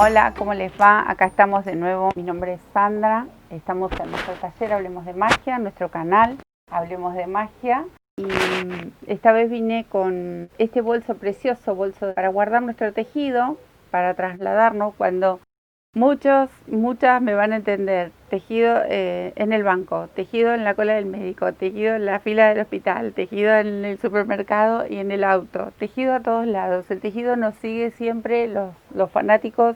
Hola, ¿cómo les va? Acá estamos de nuevo. Mi nombre es Sandra. Estamos en nuestro taller Hablemos de Magia, nuestro canal Hablemos de Magia. Y esta vez vine con este bolso precioso, bolso para guardar nuestro tejido, para trasladarnos cuando muchas me van a entender. Tejido en el banco, tejido en la cola del médico, tejido en la fila del hospital, tejido en el supermercado y en el auto, tejido a todos lados. El tejido nos sigue siempre, los fanáticos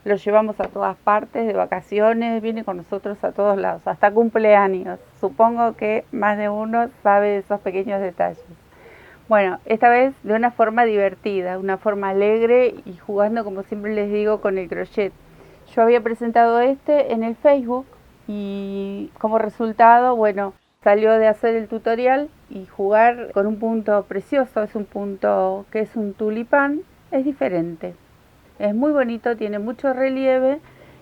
lo llevamos a todas partes, de vacaciones, viene con nosotros a todos lados, hasta cumpleaños. Supongo que más de uno sabe esos pequeños detalles. Bueno, esta vez de una forma divertida, una forma alegre y jugando, como siempre les digo, con el crochet. Yo había presentado este en el Facebook y como resultado, bueno, salió de hacer el tutorial y jugar con un punto precioso. Es un punto que es un tulipán, es diferente. Es muy bonito, tiene mucho relieve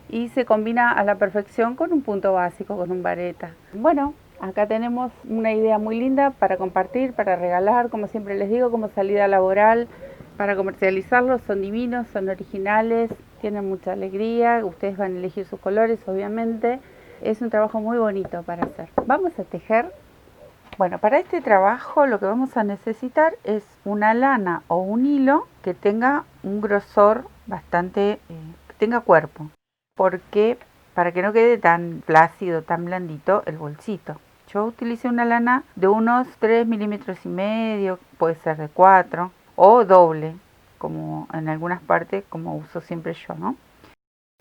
y se combina a la perfección con un punto básico, con un vareta. Bueno, acá tenemos una idea muy linda para compartir, para regalar, como siempre les digo, como salida laboral, para comercializarlos. Son divinos, son originales, tienen mucha alegría. Ustedes van a elegir sus colores, obviamente. Es un trabajo muy bonito para hacer. Vamos a tejer. Bueno, para este trabajo lo que vamos a necesitar es una lana o un hilo que tenga un grosor bastante, que tenga cuerpo, porque para que no quede tan flácido, tan blandito el bolsito. Yo utilicé una lana de unos 3 milímetros y medio, puede ser de 4 o doble, como en algunas partes, como uso siempre yo, ¿no?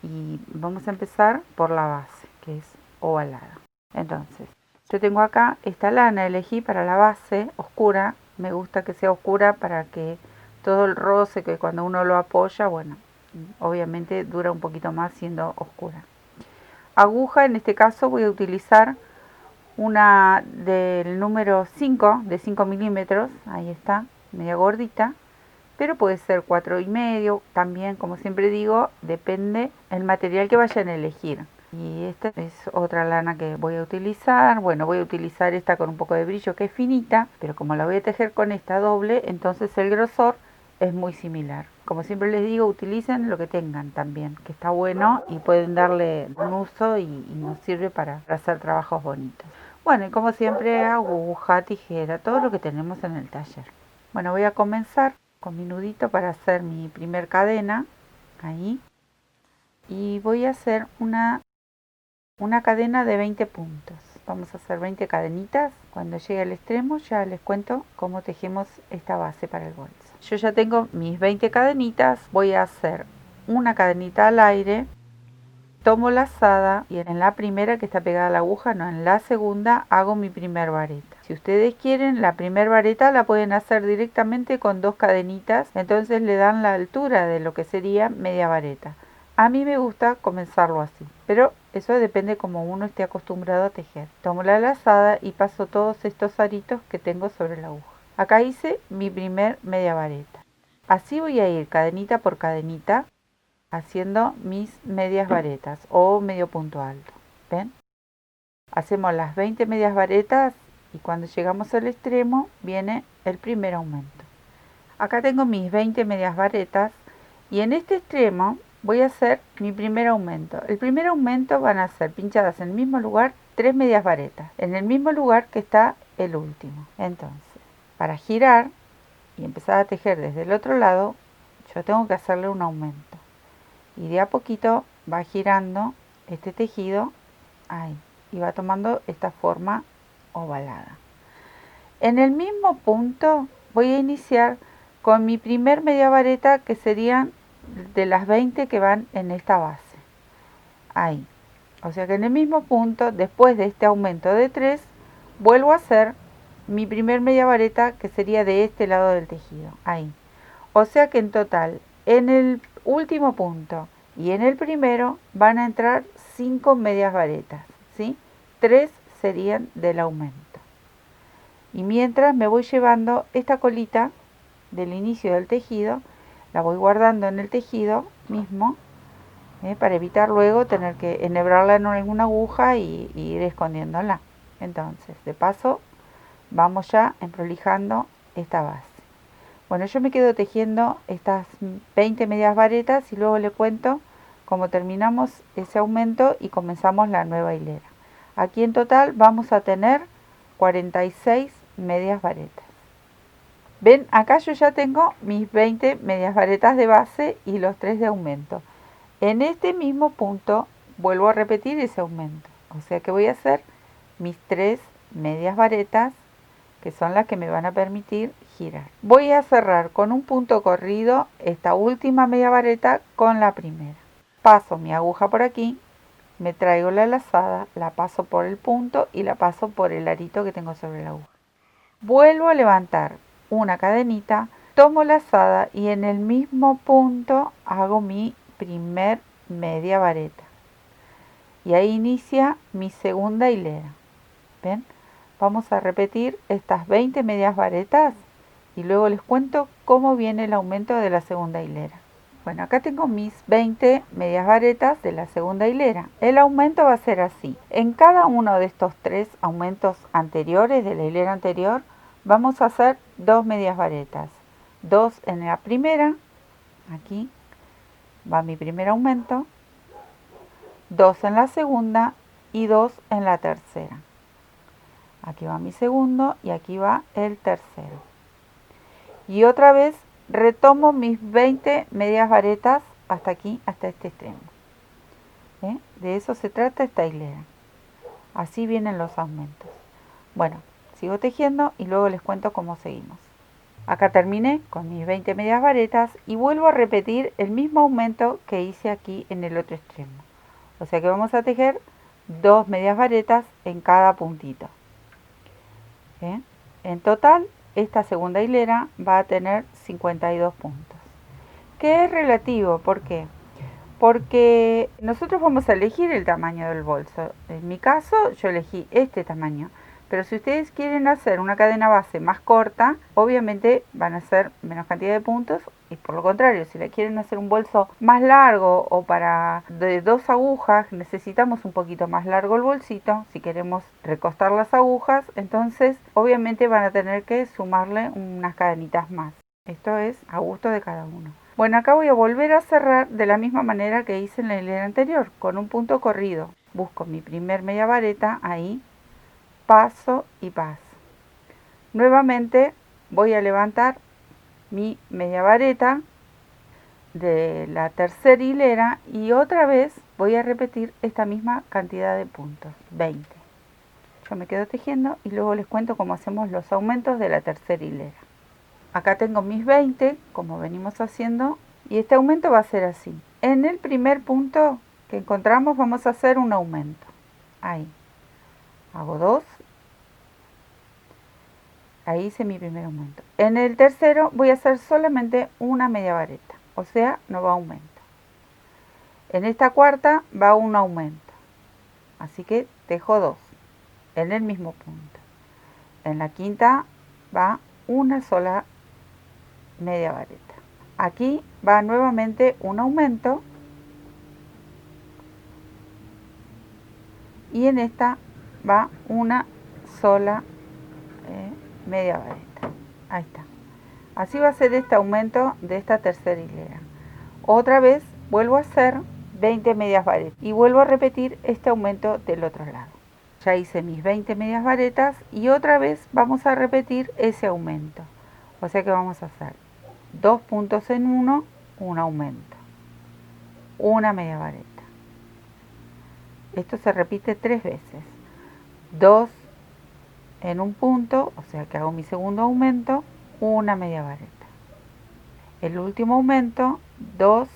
Y vamos a empezar por la base, que es ovalada. Entonces, yo tengo acá esta lana, elegí para la base oscura. Me gusta que sea oscura para que todo el roce, que cuando uno lo apoya, bueno, obviamente dura un poquito más siendo oscura. Aguja, en este caso voy a utilizar una del número 5, de 5 milímetros, ahí está, media gordita, pero puede ser 4,5, también, como siempre digo, depende el material que vayan a elegir. Y esta es otra lana que voy a utilizar. Bueno, voy a utilizar esta con un poco de brillo, que es finita, pero como la voy a tejer con esta doble, entonces el grosor es muy similar. Como siempre les digo, utilicen lo que tengan también, que está bueno y pueden darle un uso y nos sirve para hacer trabajos bonitos. Bueno, y como siempre, aguja, tijera, todo lo que tenemos en el taller. Bueno, voy a comenzar con mi nudito para hacer mi primer cadena, ahí, y voy a hacer una cadena de 20 puntos. Vamos a hacer 20 cadenitas. Cuando llegue al extremo ya les cuento cómo tejemos esta base para el bolso. Yo ya tengo mis 20 cadenitas. Voy a hacer una cadenita al aire, tomo lazada y en la primera, que está pegada a la aguja, no, en la segunda hago mi primer vareta. Si ustedes quieren, la primer vareta la pueden hacer directamente con 2 cadenitas, entonces le dan la altura de lo que sería media vareta. A mí me gusta comenzarlo así, pero eso depende como uno esté acostumbrado a tejer. Tomo la lazada y paso todos estos aritos que tengo sobre la aguja. Acá hice mi primer media vareta. Así voy a ir cadenita por cadenita haciendo mis medias varetas o medio punto alto. ¿Ven? Hacemos las 20 medias varetas y cuando llegamos al extremo viene el primer aumento. Acá tengo mis 20 medias varetas y en este extremo voy a hacer mi primer aumento. El primer aumento van a ser pinchadas en el mismo lugar 3 medias varetas, en el mismo lugar que está el último. Entonces, para girar y empezar a tejer desde el otro lado, yo tengo que hacerle un aumento. Y de a poquito va girando este tejido ahí y va tomando esta forma ovalada. En el mismo punto voy a iniciar con mi primer media vareta, que serían de las 20 que van en esta base. Ahí. O sea que en el mismo punto, después de este aumento de 3, vuelvo a hacer mi primer media vareta, que sería de este lado del tejido. Ahí. O sea que en total, en el último punto y en el primero van a entrar 5 medias varetas, ¿sí? 3 serían del aumento. Y mientras me voy llevando esta colita del inicio del tejido, la voy guardando en el tejido mismo, para evitar luego tener que enhebrarla en alguna aguja y ir escondiéndola. Entonces, de paso, vamos ya emprolijando esta base. Bueno, yo me quedo tejiendo estas 20 medias varetas y luego le cuento como terminamos ese aumento y comenzamos la nueva hilera. Aquí en total vamos a tener 46 medias varetas. Ven, acá yo ya tengo mis 20 medias varetas de base y los 3 de aumento. En este mismo punto vuelvo a repetir ese aumento. O sea que voy a hacer mis 3 medias varetas, que son las que me van a permitir girar. Voy a cerrar con un punto corrido esta última media vareta con la primera. Paso mi aguja por aquí, me traigo la lazada, la paso por el punto y la paso por el arito que tengo sobre la aguja. Vuelvo a levantar una cadenita, tomo lazada y en el mismo punto hago mi primer media vareta. Y ahí inicia mi segunda hilera. ¿Ven? Vamos a repetir estas 20 medias varetas y luego les cuento cómo viene el aumento de la segunda hilera. Bueno, acá tengo mis 20 medias varetas de la segunda hilera. El aumento va a ser así. En cada uno de estos 3 aumentos anteriores de la hilera anterior, vamos a hacer 2 medias varetas. 2 en la primera, aquí va mi primer aumento, 2 en la segunda y 2 en la tercera. Aquí va mi segundo y aquí va el tercero. Y otra vez retomo mis 20 medias varetas hasta aquí, hasta este extremo. De eso se trata esta hilera. Así vienen los aumentos. Bueno, sigo tejiendo y luego les cuento cómo seguimos. Acá terminé con mis 20 medias varetas y vuelvo a repetir el mismo aumento que hice aquí en el otro extremo. O sea que vamos a tejer 2 medias varetas en cada puntito. En total, esta segunda hilera va a tener 52 puntos. ¿Qué es relativo? ¿Por qué? Porque nosotros vamos a elegir el tamaño del bolso. En mi caso, yo elegí este tamaño. Pero si ustedes quieren hacer una cadena base más corta, obviamente van a ser menos cantidad de puntos. Y por lo contrario, si le quieren hacer un bolso más largo o para de 2 agujas, necesitamos un poquito más largo el bolsito. Si queremos recostar las agujas, entonces obviamente van a tener que sumarle unas cadenitas más. Esto es a gusto de cada uno. Bueno, acá voy a volver a cerrar de la misma manera que hice en la hilera anterior, con un punto corrido. Busco mi primer media vareta, ahí, paso y paso. Nuevamente voy a levantar mi media vareta de la tercera hilera y otra vez voy a repetir esta misma cantidad de puntos, 20. Yo me quedo tejiendo y luego les cuento cómo hacemos los aumentos de la tercera hilera. Acá tengo mis 20, como venimos haciendo, y este aumento va a ser así. En el primer punto que encontramos vamos a hacer un aumento. Ahí. Hago 2. Ahí hice mi primer aumento. En el tercero voy a hacer solamente una media vareta, o sea, no va aumento. En esta cuarta va un aumento, así que tejo 2 en el mismo punto. En la quinta va una sola media vareta. Aquí va nuevamente un aumento y en esta va una sola media vareta. Ahí está. Así va a ser este aumento de esta tercera hilera. Otra vez vuelvo a hacer 20 medias varetas y vuelvo a repetir este aumento del otro lado. Ya hice mis 20 medias varetas y otra vez vamos a repetir ese aumento. O sea que vamos a hacer 2 puntos en uno, un aumento, una media vareta. Esto se repite 3 veces. 2 en un punto, o sea que hago mi segundo aumento, una media vareta. El último aumento, 2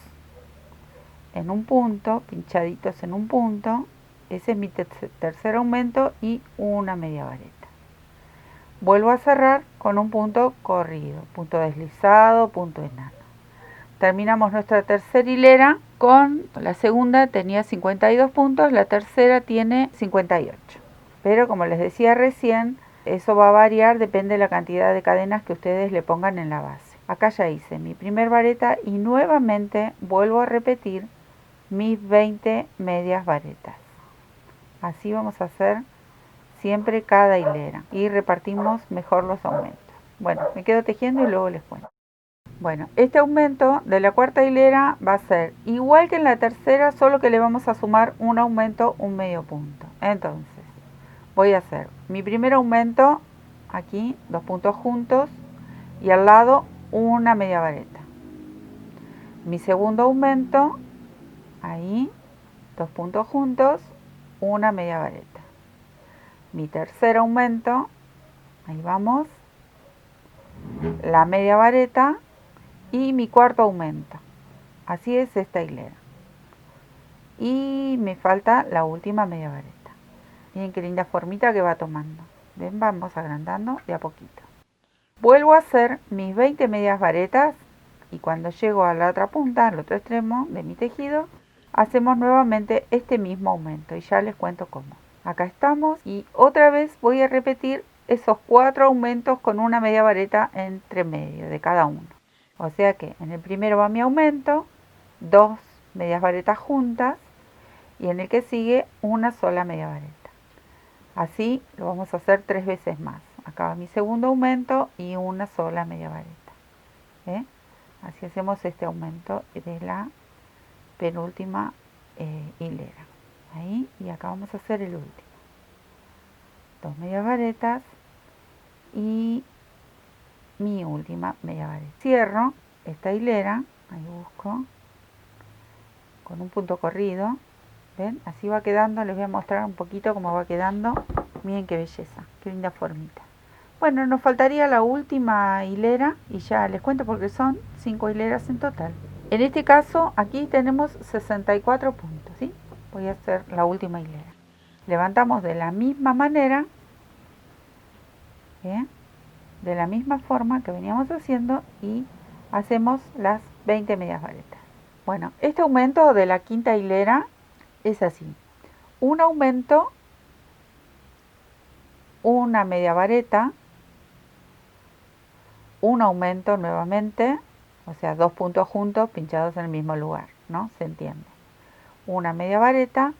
en un punto, pinchaditos en un punto, ese es mi tercer aumento y una media vareta. Vuelvo a cerrar con un punto corrido, punto deslizado, punto enano. Terminamos nuestra tercera hilera con la segunda tenía 52 puntos, la tercera tiene 58. Pero como les decía recién, eso va a variar, depende de la cantidad de cadenas que ustedes le pongan en la base. Acá ya hice mi primer vareta y nuevamente vuelvo a repetir mis 20 medias varetas. Así vamos a hacer siempre cada hilera y repartimos mejor los aumentos. Bueno, me quedo tejiendo y luego les cuento. Bueno, este aumento de la cuarta hilera va a ser igual que en la tercera, solo que le vamos a sumar un aumento, un medio punto. Entonces, voy a hacer mi primer aumento, aquí, 2 puntos juntos, y al lado una media vareta. Mi segundo aumento, ahí, 2 puntos juntos, una media vareta. Mi tercer aumento, ahí vamos, la media vareta, y mi cuarto aumento. Así es esta hilera. Y me falta la última media vareta. Miren qué linda formita que va tomando. Ven, vamos agrandando de a poquito. Vuelvo a hacer mis 20 medias varetas y cuando llego a la otra punta, al otro extremo de mi tejido, hacemos nuevamente este mismo aumento y ya les cuento cómo. Acá estamos y otra vez voy a repetir esos 4 aumentos con una media vareta entre medio de cada uno. O sea que en el primero va mi aumento, 2 medias varetas juntas y en el que sigue una sola media vareta. Así lo vamos a hacer 3 veces más. Acá va mi segundo aumento y una sola media vareta. ¿Eh? Así hacemos este aumento de la penúltima hilera. Ahí, y acá vamos a hacer el último. 2 medias varetas y mi última media vareta. Cierro esta hilera, ahí busco, con un punto corrido. ¿Ven? Así va quedando, les voy a mostrar un poquito cómo va quedando. Miren qué belleza, qué linda formita. Bueno, nos faltaría la última hilera y ya les cuento porque son 5 hileras en total. En este caso, aquí tenemos 64 puntos, ¿sí? Voy a hacer la última hilera. Levantamos de la misma manera, ¿bien? De la misma forma que veníamos haciendo y hacemos las 20 medias varetas. Bueno, este aumento de la quinta hilera es así. Un aumento, una media vareta, un aumento nuevamente, o sea, 2 puntos juntos pinchados en el mismo lugar, ¿no? Se entiende. Una media vareta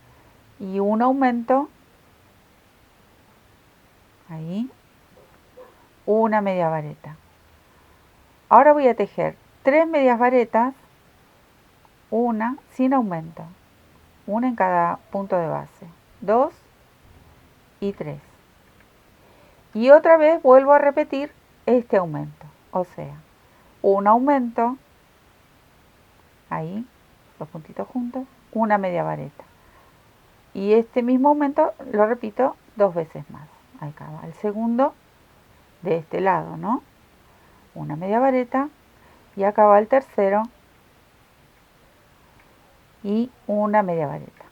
y un aumento, ahí, una media vareta. Ahora voy a tejer 3 medias varetas, una sin aumento, una en cada punto de base, 2 y 3. Y otra vez vuelvo a repetir este aumento, o sea, un aumento, ahí, los puntitos juntos, una media vareta. Y este mismo aumento lo repito 2 veces más. Ahí acaba el segundo de este lado, ¿no? Una media vareta y acaba el tercero y una media vareta.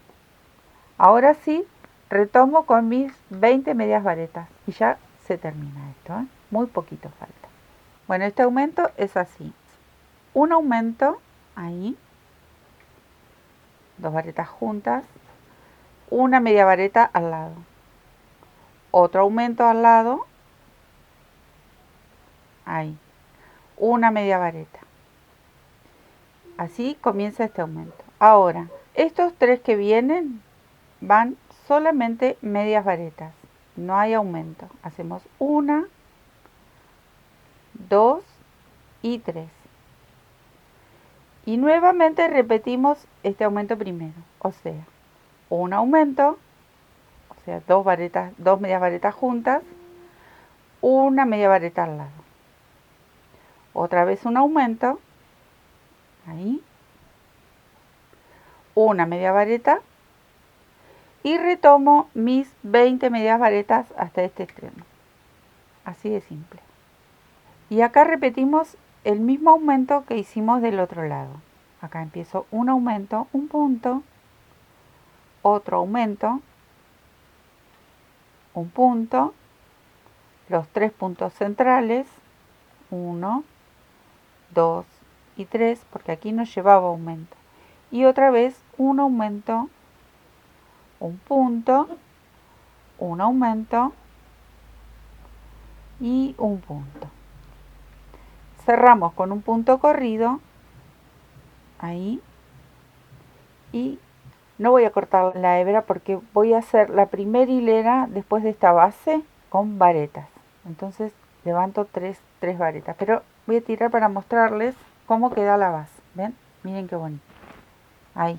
Ahora sí, retomo con mis 20 medias varetas y ya se termina esto, ¿eh? Muy poquito falta. Bueno, este aumento es así. Un aumento, ahí, 2 varetas juntas, una media vareta al lado, otro aumento al lado, ahí, una media vareta. Así comienza este aumento. Ahora, estos 3 que vienen van solamente medias varetas, no hay aumento. Hacemos 1, 2 y 3. Y nuevamente repetimos este aumento primero, o sea, un aumento, o sea, 2 varetas, 2 medias varetas juntas, una media vareta al lado. Otra vez un aumento, ahí, una media vareta y retomo mis 20 medias varetas hasta este extremo. Así de simple. Y acá repetimos el mismo aumento que hicimos del otro lado. Acá empiezo un aumento, un punto, otro aumento, un punto, los 3 puntos centrales, 1, 2 y 3, porque aquí no llevaba aumento. Y otra vez un aumento, un punto, un aumento y un punto. Cerramos con un punto corrido, ahí, y no voy a cortar la hebra porque voy a hacer la primera hilera después de esta base con varetas. Entonces levanto tres varetas, pero voy a tirar para mostrarles cómo queda la base. ¿Ven? Miren qué bonito. Ahí.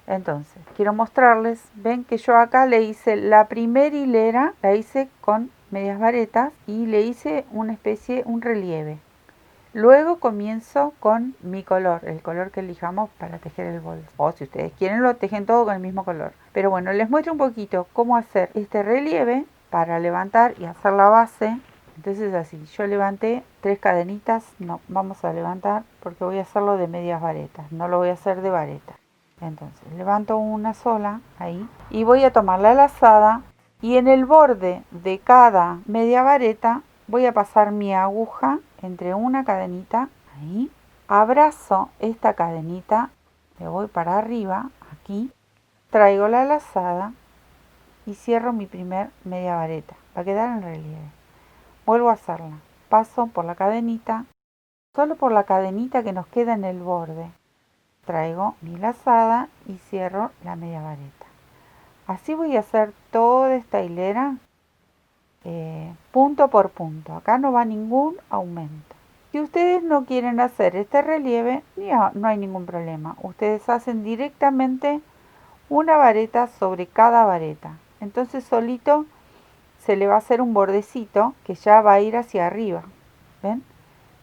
Entonces, quiero mostrarles, ven que yo acá le hice la primera hilera, la hice con medias varetas y le hice una especie, un relieve. Luego comienzo con mi color, el color que elijamos para tejer el bolso. O si ustedes quieren lo tejen todo con el mismo color. Pero bueno, les muestro un poquito cómo hacer este relieve para levantar y hacer la base. Entonces así, yo levanté 3 cadenitas, no, vamos a levantar porque voy a hacerlo de medias varetas, no lo voy a hacer de varetas. Entonces levanto una sola ahí y voy a tomar la lazada y en el borde de cada media vareta voy a pasar mi aguja entre una cadenita ahí, abrazo esta cadenita, le voy para arriba aquí, traigo la lazada y cierro mi primer media vareta, va a quedar en relieve. Vuelvo a hacerla, paso por la cadenita, solo por la cadenita que nos queda en el borde, traigo mi lazada y cierro la media vareta. Así voy a hacer toda esta hilera punto por punto. Acá no va ningún aumento. Si ustedes no quieren hacer este relieve, no hay ningún problema. Ustedes hacen directamente una vareta sobre cada vareta. Entonces solito se le va a hacer un bordecito que ya va a ir hacia arriba. ¿Ven?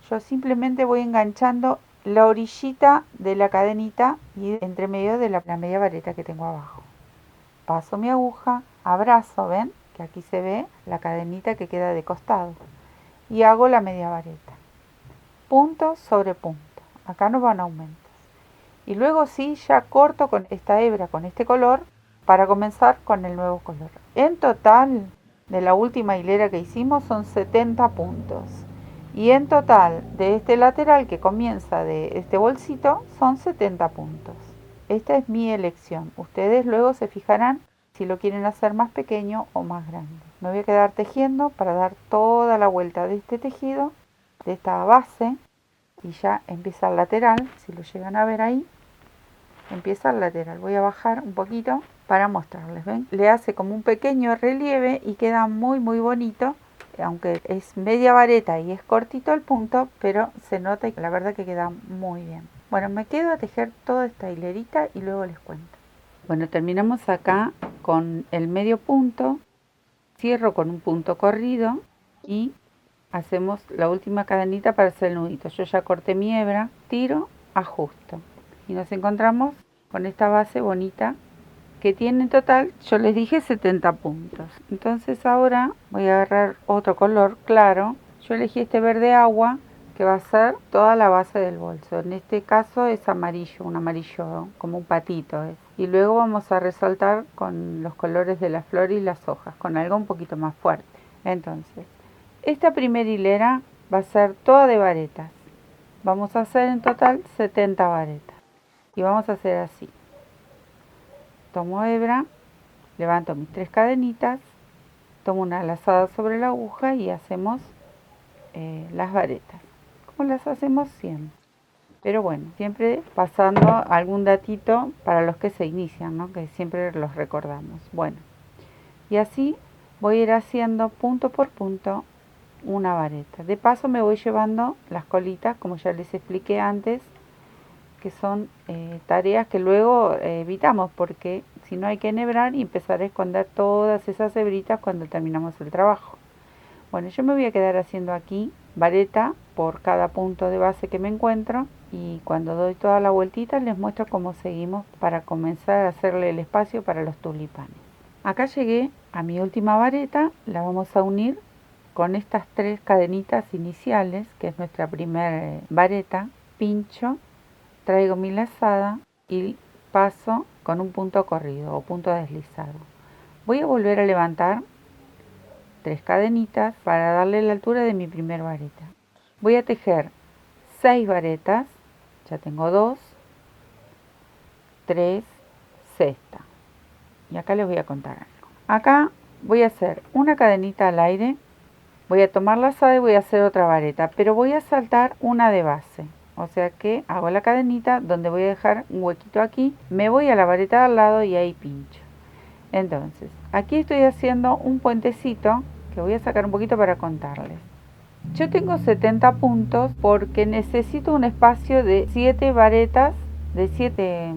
Yo simplemente voy enganchando la orillita de la cadenita y entre medio de la media vareta que tengo abajo. Paso mi aguja, abrazo, ¿ven? Que aquí se ve la cadenita que queda de costado. Y hago la media vareta. Punto sobre punto. Acá no van aumentos. Y luego sí, ya corto con esta hebra, con este color, para comenzar con el nuevo color. En total, de la última hilera que hicimos, son 70 puntos. Y en total, de este lateral que comienza de este bolsito, son 70 puntos. Esta es mi elección. Ustedes luego se fijarán si lo quieren hacer más pequeño o más grande. Me voy a quedar tejiendo para dar toda la vuelta de este tejido, de esta base, y ya empieza el lateral. Si lo llegan a ver ahí, empieza el lateral. Voy a bajar un poquito para mostrarles. ¿Ven? Le hace como un pequeño relieve y queda muy bonito. Aunque es media vareta y es cortito el punto, pero se nota y la verdad que queda muy bien. Bueno, me quedo a tejer toda esta hilerita y luego les cuento. Bueno, terminamos acá con el medio punto, cierro con un punto corrido y hacemos la última cadenita para hacer el nudito. Yo ya corté mi hebra, tiro, ajusto y nos encontramos con esta base bonita que tiene en total, yo les dije 70 puntos. Entonces ahora voy a agarrar otro color claro. Yo elegí este verde agua que va a ser toda la base del bolso. En este caso es amarillo, un amarillo como un patito es. Y luego vamos a resaltar con los colores de la flor y las hojas, con algo un poquito más fuerte. Entonces, esta primera hilera va a ser toda de varetas. Vamos a hacer en total 70 varetas. Y vamos a hacer así. Tomo hebra, levanto mis 3 cadenitas, tomo una lazada sobre la aguja y hacemos las varetas, como las hacemos siempre. Pero bueno, siempre pasando algún datito para los que se inician, ¿no? Que siempre los recordamos. Bueno, y así voy a ir haciendo punto por punto una vareta. De paso me voy llevando las colitas, como ya les expliqué antes, que son tareas que luego evitamos porque si no hay que enhebrar y empezar a esconder todas esas hebritas cuando terminamos el trabajo. Bueno, yo me voy a quedar haciendo aquí vareta por cada punto de base que me encuentro y cuando doy toda la vueltita les muestro cómo seguimos para comenzar a hacerle el espacio para los tulipanes. Acá llegué a mi última vareta, la vamos a unir con estas 3 cadenitas iniciales, que es nuestra primera vareta, pincho, traigo mi lazada y paso con un punto corrido o punto deslizado. Voy a volver a levantar 3 cadenitas para darle la altura de mi primer vareta. Voy a tejer 6 varetas, ya tengo 2, 3, sexta. Y acá les voy a contar algo. Acá voy a hacer una cadenita al aire, voy a tomar la lazada y voy a hacer otra vareta, pero voy a saltar una de base. O sea que hago la cadenita donde voy a dejar un huequito aquí, me voy a la vareta de al lado y ahí pincho. Entonces, aquí estoy haciendo un puentecito que voy a sacar un poquito para contarles. Yo tengo 70 puntos porque necesito un espacio de 7 varetas, de 7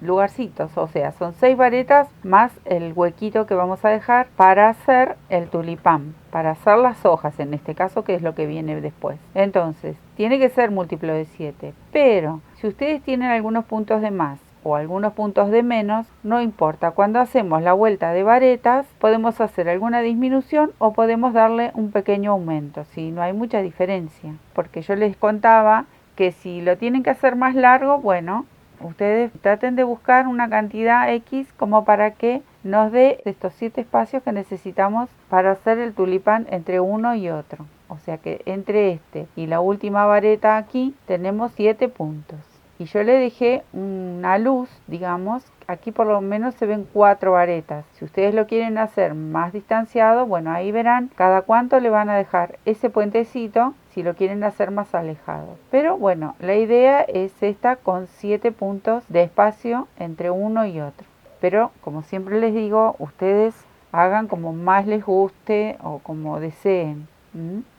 lugarcitos, o sea, son 6 varetas más el huequito que vamos a dejar para hacer el tulipán, para hacer las hojas en este caso, que es lo que viene después. Entonces, tiene que ser múltiplo de 7, pero si ustedes tienen algunos puntos de más o algunos puntos de menos, no importa. Cuando hacemos la vuelta de varetas podemos hacer alguna disminución o podemos darle un pequeño aumento, si no hay mucha diferencia, porque yo les contaba que si lo tienen que hacer más largo, bueno, ustedes traten de buscar una cantidad X como para que nos dé estos 7 espacios que necesitamos para hacer el tulipán entre uno y otro. O sea que entre este y la última vareta aquí tenemos 7 puntos. Y yo le dejé una luz, digamos, aquí por lo menos se ven 4 varetas. Si ustedes lo quieren hacer más distanciado, bueno, ahí verán cada cuánto le van a dejar ese puentecito si lo quieren hacer más alejado. Pero bueno, la idea es esta con 7 puntos de espacio entre uno y otro. Pero como siempre les digo, ustedes hagan como más les guste o como deseen.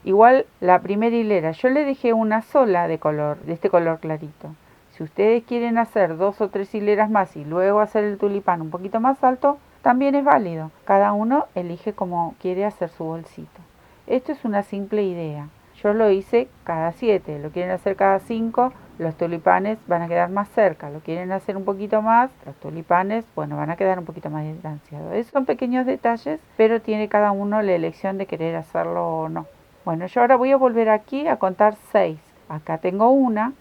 Igual la primera hilera, yo le dejé una sola de color, de este color clarito. Si ustedes quieren hacer 2 o 3 hileras más y luego hacer el tulipán un poquito más alto, también es válido. Cada uno elige como quiere hacer su bolsito. Esto es una simple idea. Yo lo hice cada 7, lo quieren hacer cada 5, los tulipanes van a quedar más cerca. Lo quieren hacer un poquito más, los tulipanes, bueno, van a quedar un poquito más distanciados. Esos son pequeños detalles, pero tiene cada uno la elección de querer hacerlo o no. Bueno, yo ahora voy a volver aquí a contar 6. Acá tengo una.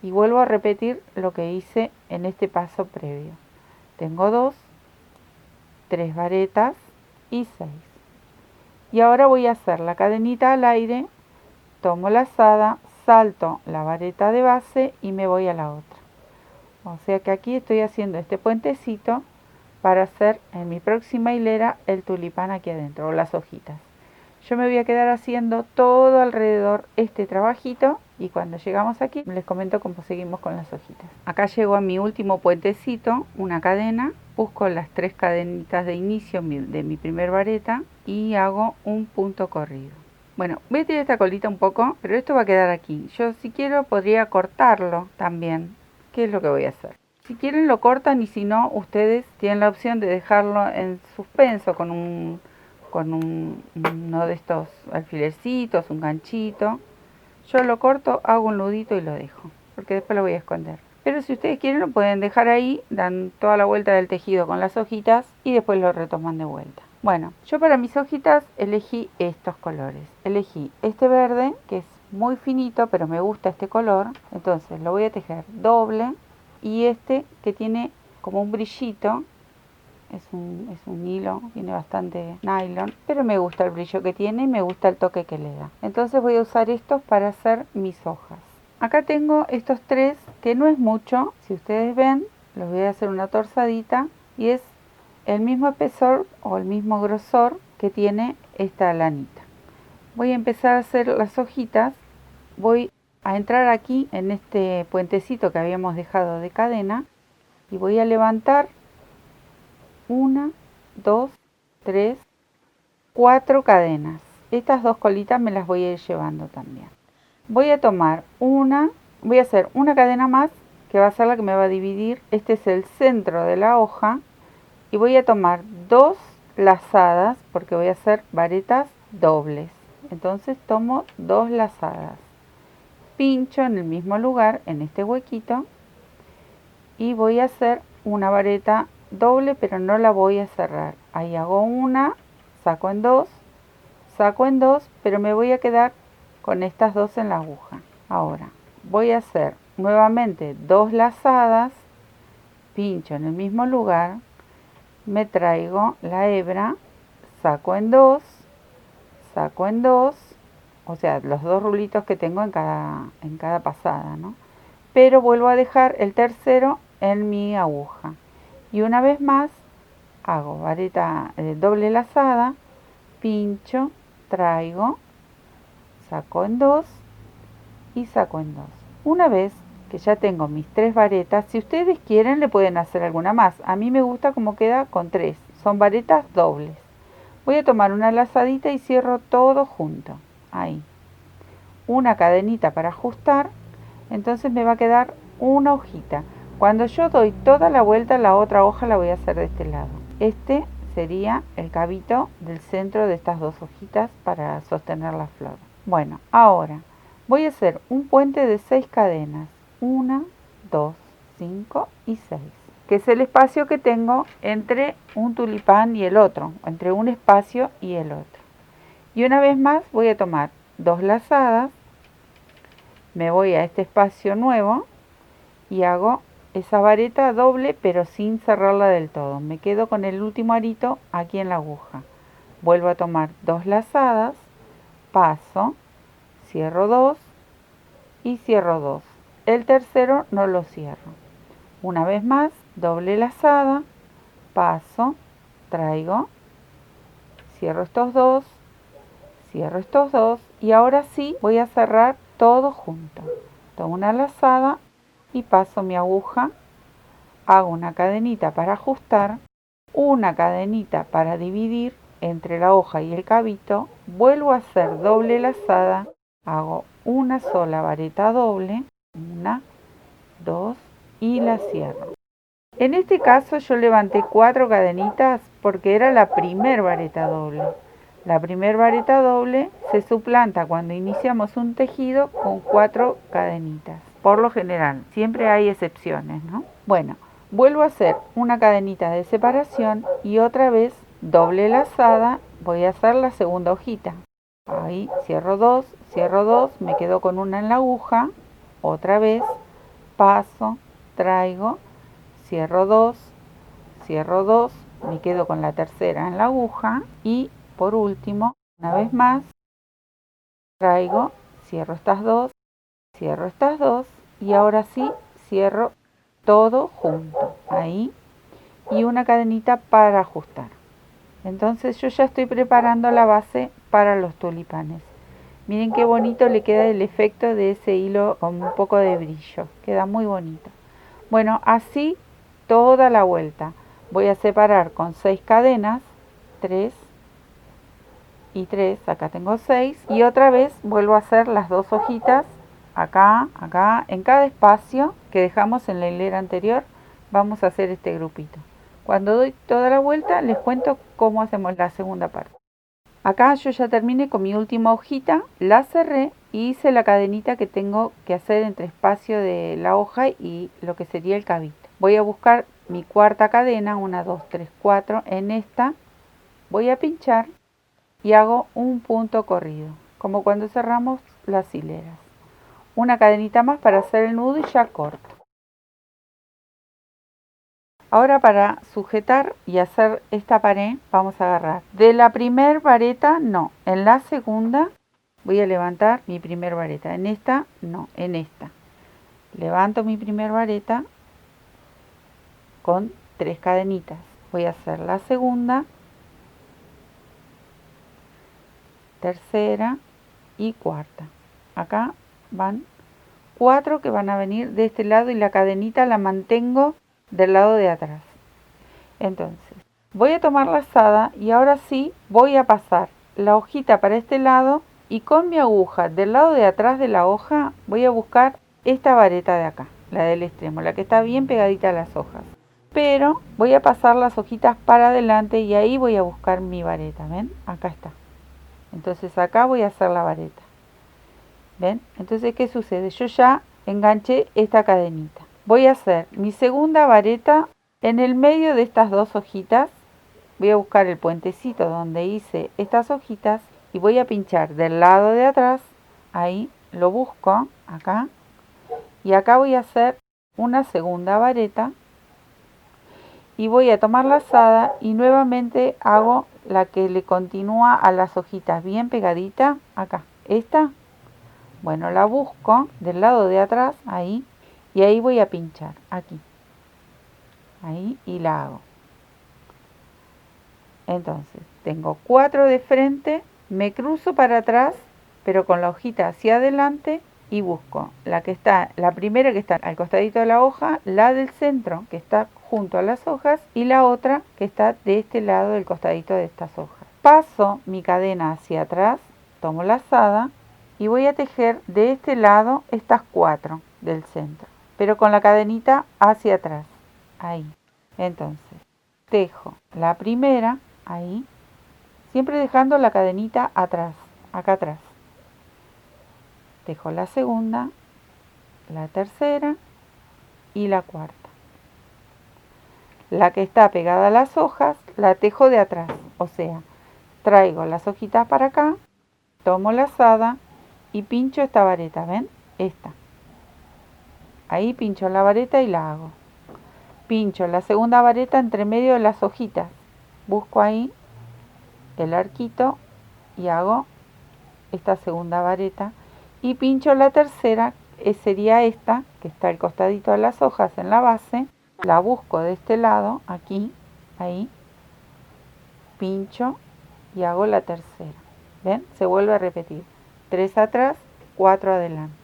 Y vuelvo a repetir lo que hice en este paso previo. Tengo 2, 3 varetas y 6. Y ahora voy a hacer la cadenita al aire, tomo la lazada, salto la vareta de base y me voy a la otra. O sea que aquí estoy haciendo este puentecito para hacer en mi próxima hilera el tulipán aquí adentro, o las hojitas. Yo me voy a quedar haciendo todo alrededor este trabajito y cuando llegamos aquí les comento cómo seguimos con las hojitas. Acá llego a mi último puentecito, una cadena, busco las 3 cadenitas de inicio de mi primer vareta y hago un punto corrido. Bueno, voy a tirar esta colita un poco, pero esto va a quedar aquí. Yo si quiero podría cortarlo también. ¿Qué es lo que voy a hacer? Si quieren lo cortan y si no, ustedes tienen la opción de dejarlo en suspenso con uno de estos alfilercitos, un ganchito. Yo lo corto, hago un nudito y lo dejo, porque después lo voy a esconder. Pero si ustedes quieren lo pueden dejar ahí, dan toda la vuelta del tejido con las hojitas y después lo retoman de vuelta. Bueno, yo para mis hojitas elegí estos colores. Elegí este verde, que es muy finito, pero me gusta este color. Entonces lo voy a tejer doble. Y este que tiene como un brillito, es un hilo, tiene bastante nylon, pero me gusta el brillo que tiene y me gusta el toque que le da. Entonces voy a usar estos para hacer mis hojas. Acá tengo estos 3, que no es mucho, si ustedes ven, los voy a hacer una torzadita y es el mismo espesor o el mismo grosor que tiene esta lanita. Voy a empezar a hacer las hojitas, voy a entrar aquí en este puentecito que habíamos dejado de cadena y voy a levantar 1, 2, 3, 4 cadenas. Estas 2 colitas me las voy a ir llevando también. Voy a tomar voy a hacer una cadena más que va a ser la que me va a dividir. Este es el centro de la hoja y voy a tomar 2 lazadas porque voy a hacer varetas dobles. Entonces tomo 2 lazadas, pincho en el mismo lugar, en este huequito, y voy a hacer una vareta doble, pero no la voy a cerrar. Ahí hago una, saco en 2, pero me voy a quedar con estas 2 en la aguja. Ahora voy a hacer nuevamente 2 lazadas, pincho en el mismo lugar, me traigo la hebra, saco en 2, o sea, los 2 rulitos que tengo en cada pasada, ¿no? Pero vuelvo a dejar el tercero en mi aguja. Y una vez más hago vareta doble lazada, pincho, traigo, saco en 2 y saco en 2. Una vez que ya tengo mis 3 varetas, si ustedes quieren le pueden hacer alguna más. A mí me gusta como queda con 3, son varetas dobles. Voy a tomar una lazadita y cierro todo junto, ahí. una cadenita para ajustar, entonces me va a quedar una hojita. Cuando yo doy toda la vuelta, la otra hoja la voy a hacer de este lado. Este sería el cabito del centro de estas dos hojitas para sostener la flor. Bueno, ahora voy a hacer un puente de 6 cadenas. 1, 2, 5 y 6. Que es el espacio que tengo entre un tulipán y el otro, entre un espacio y el otro. Y una vez más voy a tomar 2 lazadas, me voy a este espacio nuevo y hago esa vareta doble pero sin cerrarla del todo. Me quedo con el último arito aquí en la aguja. Vuelvo a tomar 2 lazadas, paso, cierro 2 y cierro 2. El tercero no lo cierro. Una vez más, doble lazada, paso, traigo, cierro estos dos, cierro estos dos y ahora sí voy a cerrar todo junto. Tomo una lazada y paso mi aguja, hago una cadenita para ajustar, una cadenita para dividir entre la hoja y el cabito, vuelvo a hacer doble lazada, hago una sola vareta doble, 1, 2 y la cierro. En este caso yo levanté 4 cadenitas porque era la primer vareta doble. La primer vareta doble se suplanta cuando iniciamos un tejido con 4 cadenitas. Por lo general, siempre hay excepciones, ¿no? Bueno, vuelvo a hacer una cadenita de separación y otra vez doble lazada, voy a hacer la segunda hojita. Ahí cierro 2, me quedo con una en la aguja, otra vez, paso, traigo, cierro 2, me quedo con la tercera en la aguja y por último, una vez más, traigo, cierro estas dos y ahora sí cierro todo junto, ahí, y una cadenita para ajustar. Entonces yo ya estoy preparando la base para los tulipanes. Miren qué bonito le queda el efecto de ese hilo con un poco de brillo, queda muy bonito. Bueno, así toda la vuelta. Voy a separar con 6 cadenas, 3 y 3, acá tengo 6, y otra vez vuelvo a hacer las 2 hojitas, acá, acá, en cada espacio que dejamos en la hilera anterior, vamos a hacer este grupito. Cuando doy toda la vuelta, les cuento cómo hacemos la segunda parte. Acá yo ya terminé con mi última hojita, la cerré y hice la cadenita que tengo que hacer entre espacio de la hoja y lo que sería el cabito. Voy a buscar mi cuarta cadena, 1, 2, 3, 4, en esta voy a pinchar y hago un punto corrido, como cuando cerramos las hileras. Una cadenita más para hacer el nudo y ya corto. Ahora para sujetar y hacer esta pared vamos a agarrar de la primer vareta, no, en la segunda voy a levantar mi primer vareta, en esta no, en esta. Levanto mi primer vareta con 3 cadenitas. Voy a hacer la segunda, tercera y cuarta. Acá van 4 que van a venir de este lado y la cadenita la mantengo del lado de atrás. Entonces, voy a tomar lazada y ahora sí voy a pasar la hojita para este lado y con mi aguja del lado de atrás de la hoja voy a buscar esta vareta de acá, la del extremo, la que está bien pegadita a las hojas. Pero voy a pasar las hojitas para adelante y ahí voy a buscar mi vareta, ¿ven? Acá está. Entonces acá voy a hacer la vareta. ¿Ven? Entonces, ¿qué sucede? Yo ya enganché esta cadenita. Voy a hacer mi segunda vareta en el medio de estas 2 hojitas. Voy a buscar el puentecito donde hice estas hojitas y voy a pinchar del lado de atrás. Ahí lo busco, acá. Y acá voy a hacer una segunda vareta. Y voy a tomar lazada y nuevamente hago la que le continúa a las hojitas bien pegadita. Acá, esta. Bueno, la busco del lado de atrás, ahí, y ahí voy a pinchar, aquí, ahí, y la hago. Entonces, tengo 4 de frente, me cruzo para atrás, pero con la hojita hacia adelante, y busco la que está, la primera que está al costadito de la hoja, la del centro, que está junto a las hojas, y la otra que está de este lado del costadito de estas hojas. Paso mi cadena hacia atrás, tomo lazada, y voy a tejer de este lado estas 4 del centro, pero con la cadenita hacia atrás, ahí. Entonces, tejo la primera, ahí, siempre dejando la cadenita atrás, acá atrás. Tejo la segunda, la tercera y la cuarta. La que está pegada a las hojas la tejo de atrás, o sea, traigo las hojitas para acá, tomo la lazada y pincho esta vareta, ¿ven? Esta. Ahí pincho la vareta y la hago. Pincho la segunda vareta entre medio de las hojitas. Busco ahí el arquito y hago esta segunda vareta. Y pincho la tercera, sería esta, que está al costadito de las hojas en la base. La busco de este lado, aquí, ahí. Pincho y hago la tercera. ¿Ven? Se vuelve a repetir. 3 atrás, 4 adelante.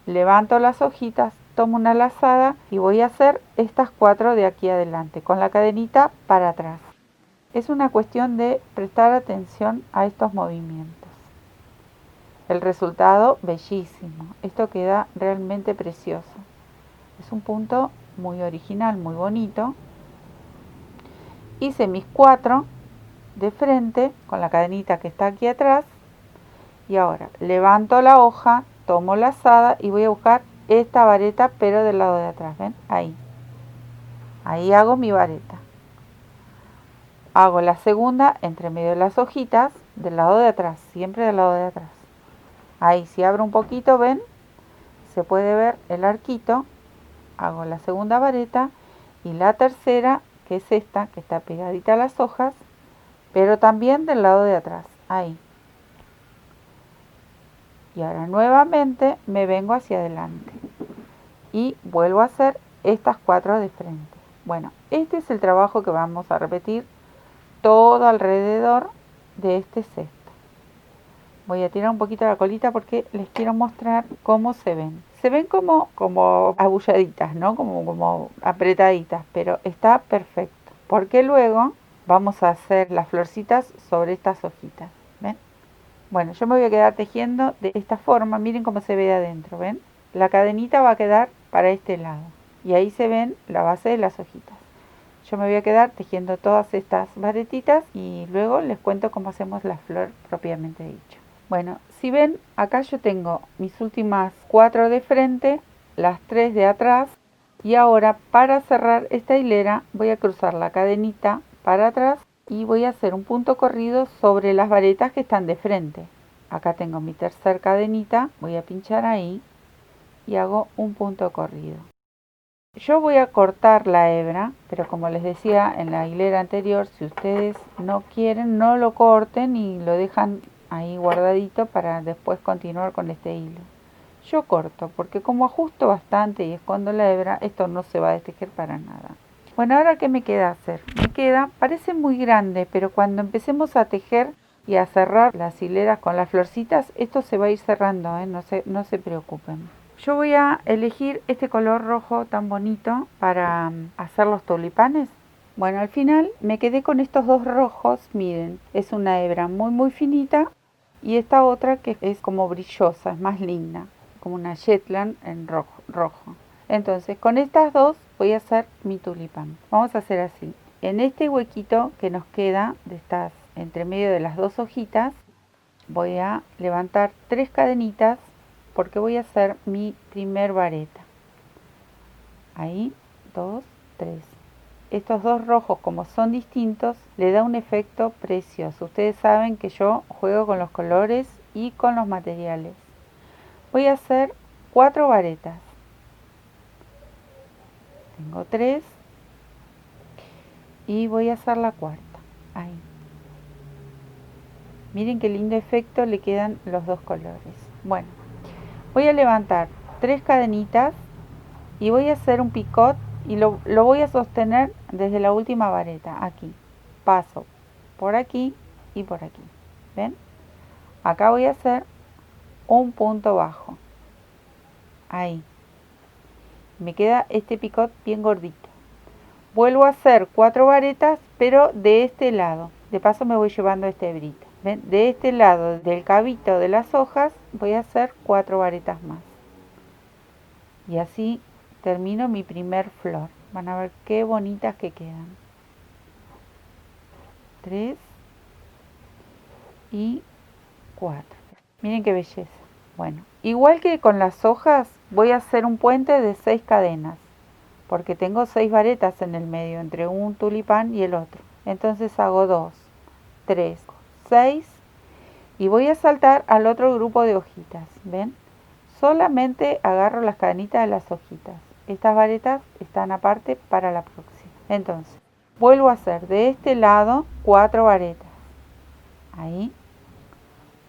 Levanto las hojitas, tomo una lazada y voy a hacer estas 4 de aquí adelante, con la cadenita para atrás. Es una cuestión de prestar atención a estos movimientos. El resultado, bellísimo. Esto queda realmente precioso. Es un punto muy original, muy bonito. Hice mis 4 de frente con la cadenita que está aquí atrás. Y ahora levanto la hoja, tomo la lazada y voy a buscar esta vareta, pero del lado de atrás, ¿ven? Ahí. Ahí hago mi vareta. Hago la segunda entre medio de las hojitas, del lado de atrás, siempre del lado de atrás. Ahí, si abro un poquito, ¿ven? Se puede ver el arquito. Hago la segunda vareta y la tercera, que es esta, que está pegadita a las hojas, pero también del lado de atrás. Ahí. Y ahora nuevamente me vengo hacia adelante y vuelvo a hacer estas 4 de frente. Bueno, este es el trabajo que vamos a repetir todo alrededor de este cesto. Voy a tirar un poquito la colita porque les quiero mostrar cómo se ven. Se ven como abulladitas, ¿no? Como apretaditas, pero está perfecto. Porque luego vamos a hacer las florcitas sobre estas hojitas. ¿Ven? Bueno, yo me voy a quedar tejiendo de esta forma. Miren cómo se ve de adentro, ¿ven? La cadenita va a quedar para este lado. Y ahí se ven la base de las hojitas. Yo me voy a quedar tejiendo todas estas varetitas y luego les cuento cómo hacemos la flor propiamente dicho. Bueno, si ven, acá yo tengo mis últimas 4 de frente, las 3 de atrás. Y ahora para cerrar esta hilera voy a cruzar la cadenita para atrás y voy a hacer un punto corrido sobre las varetas que están de frente. Acá tengo mi tercer cadenita, voy a pinchar ahí y hago un punto corrido. Yo voy a cortar la hebra, pero como les decía en la hilera anterior, si ustedes no quieren, no lo corten y lo dejan ahí guardadito para después continuar con este hilo. Yo corto, porque como ajusto bastante y escondo la hebra, esto no se va a destejer para nada. Bueno, ahora ¿qué me queda hacer? Me queda, parece muy grande, pero cuando empecemos a tejer y a cerrar las hileras con las florcitas, esto se va a ir cerrando, no se preocupen. Yo voy a elegir este color rojo tan bonito para hacer los tulipanes. Bueno, al final me quedé con estos 2 rojos, miren, es una hebra muy finita y esta otra que es como brillosa, es más linda, como una Shetland en rojo. Entonces, con estas 2 voy a hacer mi tulipán. Vamos a hacer así. En este huequito que nos queda de estas entre medio de las 2 hojitas, voy a levantar 3 cadenitas porque voy a hacer mi primer vareta. Ahí, 2, 3. Estos 2 rojos, como son distintos, le da un efecto precioso. Ustedes saben que yo juego con los colores y con los materiales. Voy a hacer 4 varetas. Tengo 3 y voy a hacer la cuarta. Ahí. Miren qué lindo efecto le quedan los 2 colores. Bueno, voy a levantar 3 cadenitas y voy a hacer un picot y lo voy a sostener desde la última vareta, aquí. Paso por aquí y por aquí. ¿Ven? Acá voy a hacer un punto bajo. Ahí. Me queda este picot bien gordito. Vuelvo a hacer 4 varetas, pero de este lado. De paso me voy llevando esta hebrita. ¿Ven? De este lado del cabito de las hojas voy a hacer 4 varetas más. Y así termino mi primer flor. Van a ver qué bonitas que quedan. 3 y 4. Miren qué belleza. Bueno, igual que con las hojas, voy a hacer un puente de 6 cadenas, porque tengo 6 varetas en el medio, entre un tulipán y el otro. Entonces hago 2, 3, 6 y voy a saltar al otro grupo de hojitas. ¿Ven? Solamente agarro las cadenitas de las hojitas. Estas varetas están aparte para la próxima. Entonces, vuelvo a hacer de este lado 4 varetas. Ahí,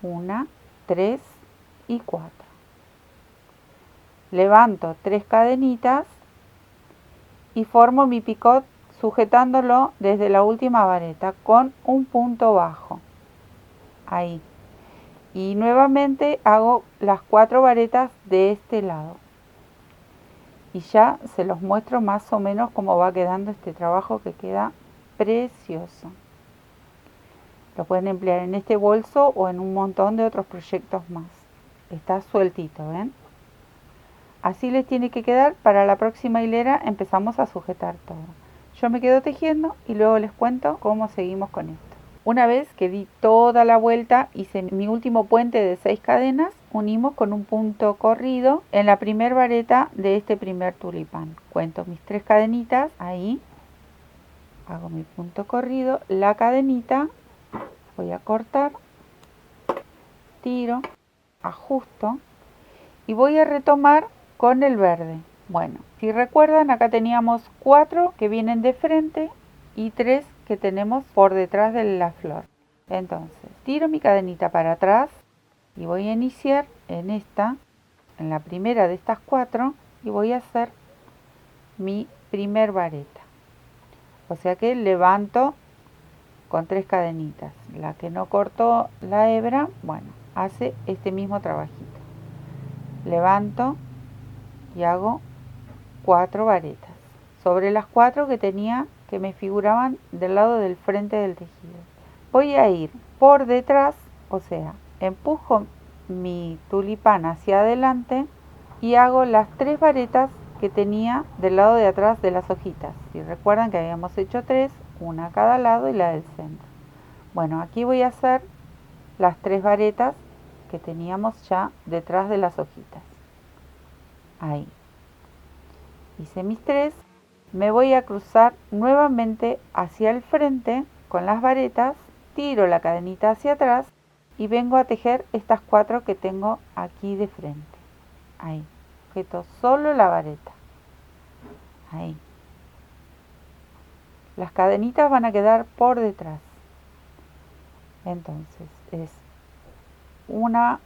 1, 3 y 4. Levanto 3 cadenitas y formo mi picot sujetándolo desde la última vareta con un punto bajo. Ahí. Y nuevamente hago las 4 varetas de este lado. Y ya se los muestro más o menos cómo va quedando este trabajo, que queda precioso. Lo pueden emplear en este bolso o en un montón de otros proyectos más. Está sueltito, ¿ven? Así les tiene que quedar. Para la próxima hilera empezamos a sujetar todo. Yo me quedo tejiendo y luego les cuento cómo seguimos con esto. Una vez que di toda la vuelta, hice mi último puente de 6 cadenas, unimos con un punto corrido en la primer vareta de este primer tulipán. Cuento mis 3 cadenitas, ahí, hago mi punto corrido, la cadenita, voy a cortar, tiro, ajusto y voy a retomar con el verde. Bueno, si recuerdan, acá teníamos 4 que vienen de frente y 3 que tenemos por detrás de la flor. Entonces, tiro mi cadenita para atrás y voy a iniciar en esta, en la primera de estas 4, y voy a hacer mi primer vareta. O sea que levanto con 3 cadenitas. La que no cortó la hebra, bueno, hace este mismo trabajito. Levanto y hago 4 varetas sobre las 4 que tenía, que me figuraban del lado del frente del tejido. Voy a ir por detrás, o sea, empujo mi tulipán hacia adelante y hago las 3 varetas que tenía del lado de atrás de las hojitas. Si recuerdan que habíamos hecho 3, una a cada lado y la del centro. Bueno, aquí voy a hacer las 3 varetas que teníamos ya detrás de las hojitas. Ahí. Hice mis 3. Me voy a cruzar nuevamente hacia el frente con las varetas, tiro la cadenita hacia atrás y vengo a tejer estas 4 que tengo aquí de frente. Ahí, sujeto solo la vareta. Ahí. Las cadenitas van a quedar por detrás. Entonces es una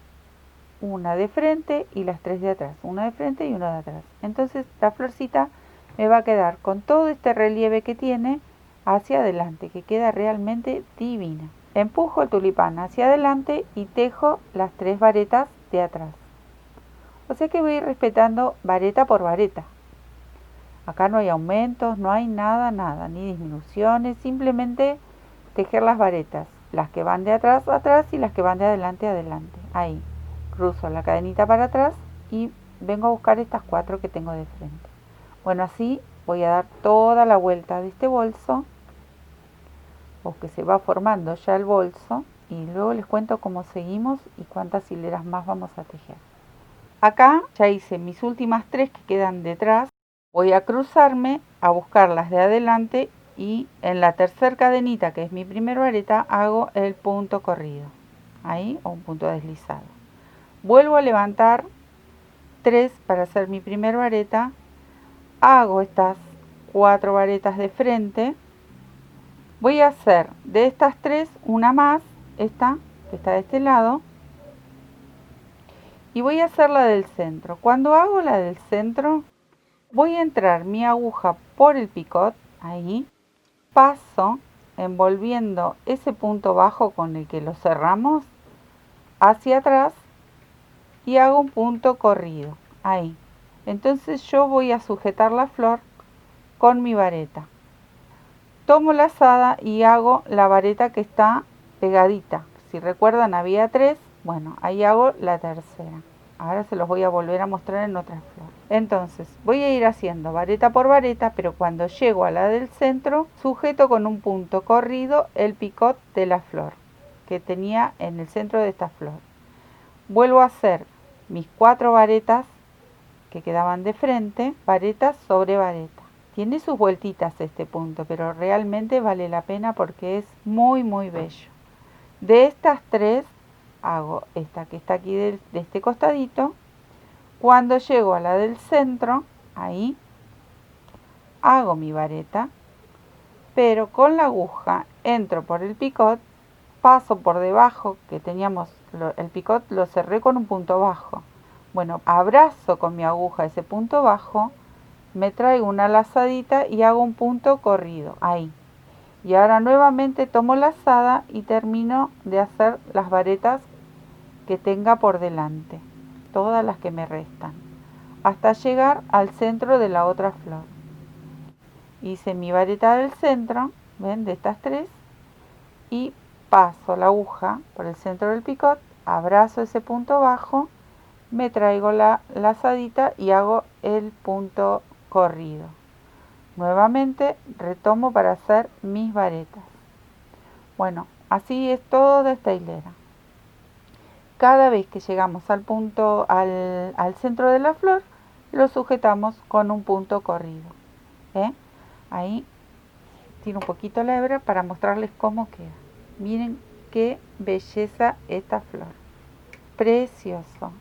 de frente y las 3 de atrás. Una de frente y una de atrás. Entonces la florcita me va a quedar con todo este relieve que tiene hacia adelante, que queda realmente divina. Empujo el tulipán hacia adelante y tejo las 3 varetas de atrás. O sea que voy a ir respetando vareta por vareta. Acá no hay aumentos, no hay nada, ni disminuciones, simplemente tejer las varetas, las que van de atrás a atrás y las que van de adelante a adelante. Ahí, cruzo la cadenita para atrás y vengo a buscar estas 4 que tengo de frente. Bueno, así voy a dar toda la vuelta de este bolso, o que se va formando ya el bolso, y luego les cuento cómo seguimos y cuántas hileras más vamos a tejer. Acá ya hice mis últimas 3 que quedan detrás. Voy a cruzarme a buscar las de adelante y en la tercera cadenita, que es mi primer vareta, hago el punto corrido. Ahí, o un punto deslizado. Vuelvo a levantar 3 para hacer mi primer vareta. Hago estas 4 varetas de frente. Voy a hacer de estas 3 una más, esta que está de este lado, y voy a hacer la del centro. Cuando hago la del centro, voy a entrar mi aguja por el picot, ahí, paso envolviendo ese punto bajo con el que lo cerramos hacia atrás y hago un punto corrido, ahí. Entonces yo voy a sujetar la flor con mi vareta. Tomo la lazada y hago la vareta que está pegadita, Si recuerdan había 3, bueno, ahí hago la tercera. Ahora se los voy a volver a mostrar en otra flor. Entonces voy a ir haciendo vareta por vareta, pero cuando llego a la del centro, sujeto con un punto corrido el picot de la flor que tenía en el centro de esta flor. Vuelvo a hacer mis 4 varetas que quedaban de frente, vareta sobre vareta. Tiene sus vueltitas este punto, pero realmente vale la pena porque es muy muy bello. De estas 3 hago esta que está aquí de este costadito. Cuando llego a la del centro, ahí hago mi vareta, pero con la aguja entro por el picot, paso por debajo, que teníamos el picot, lo cerré con un punto bajo. Bueno, abrazo con mi aguja ese punto bajo, me traigo una lazadita y hago un punto corrido, ahí. Y ahora nuevamente tomo lazada y termino de hacer las varetas que tenga por delante, todas las que me restan, hasta llegar al centro de la otra flor. Hice mi vareta del centro, ven, de estas 3, y paso la aguja por el centro del picot, abrazo ese punto bajo, me traigo la lazadita y hago el punto corrido. Nuevamente retomo para hacer mis varetas. Bueno, así es toda esta hilera. Cada vez que llegamos al punto, al centro de la flor, lo sujetamos con un punto corrido. Ahí tiro un poquito la hebra para mostrarles cómo queda. Miren qué belleza esta flor. Precioso.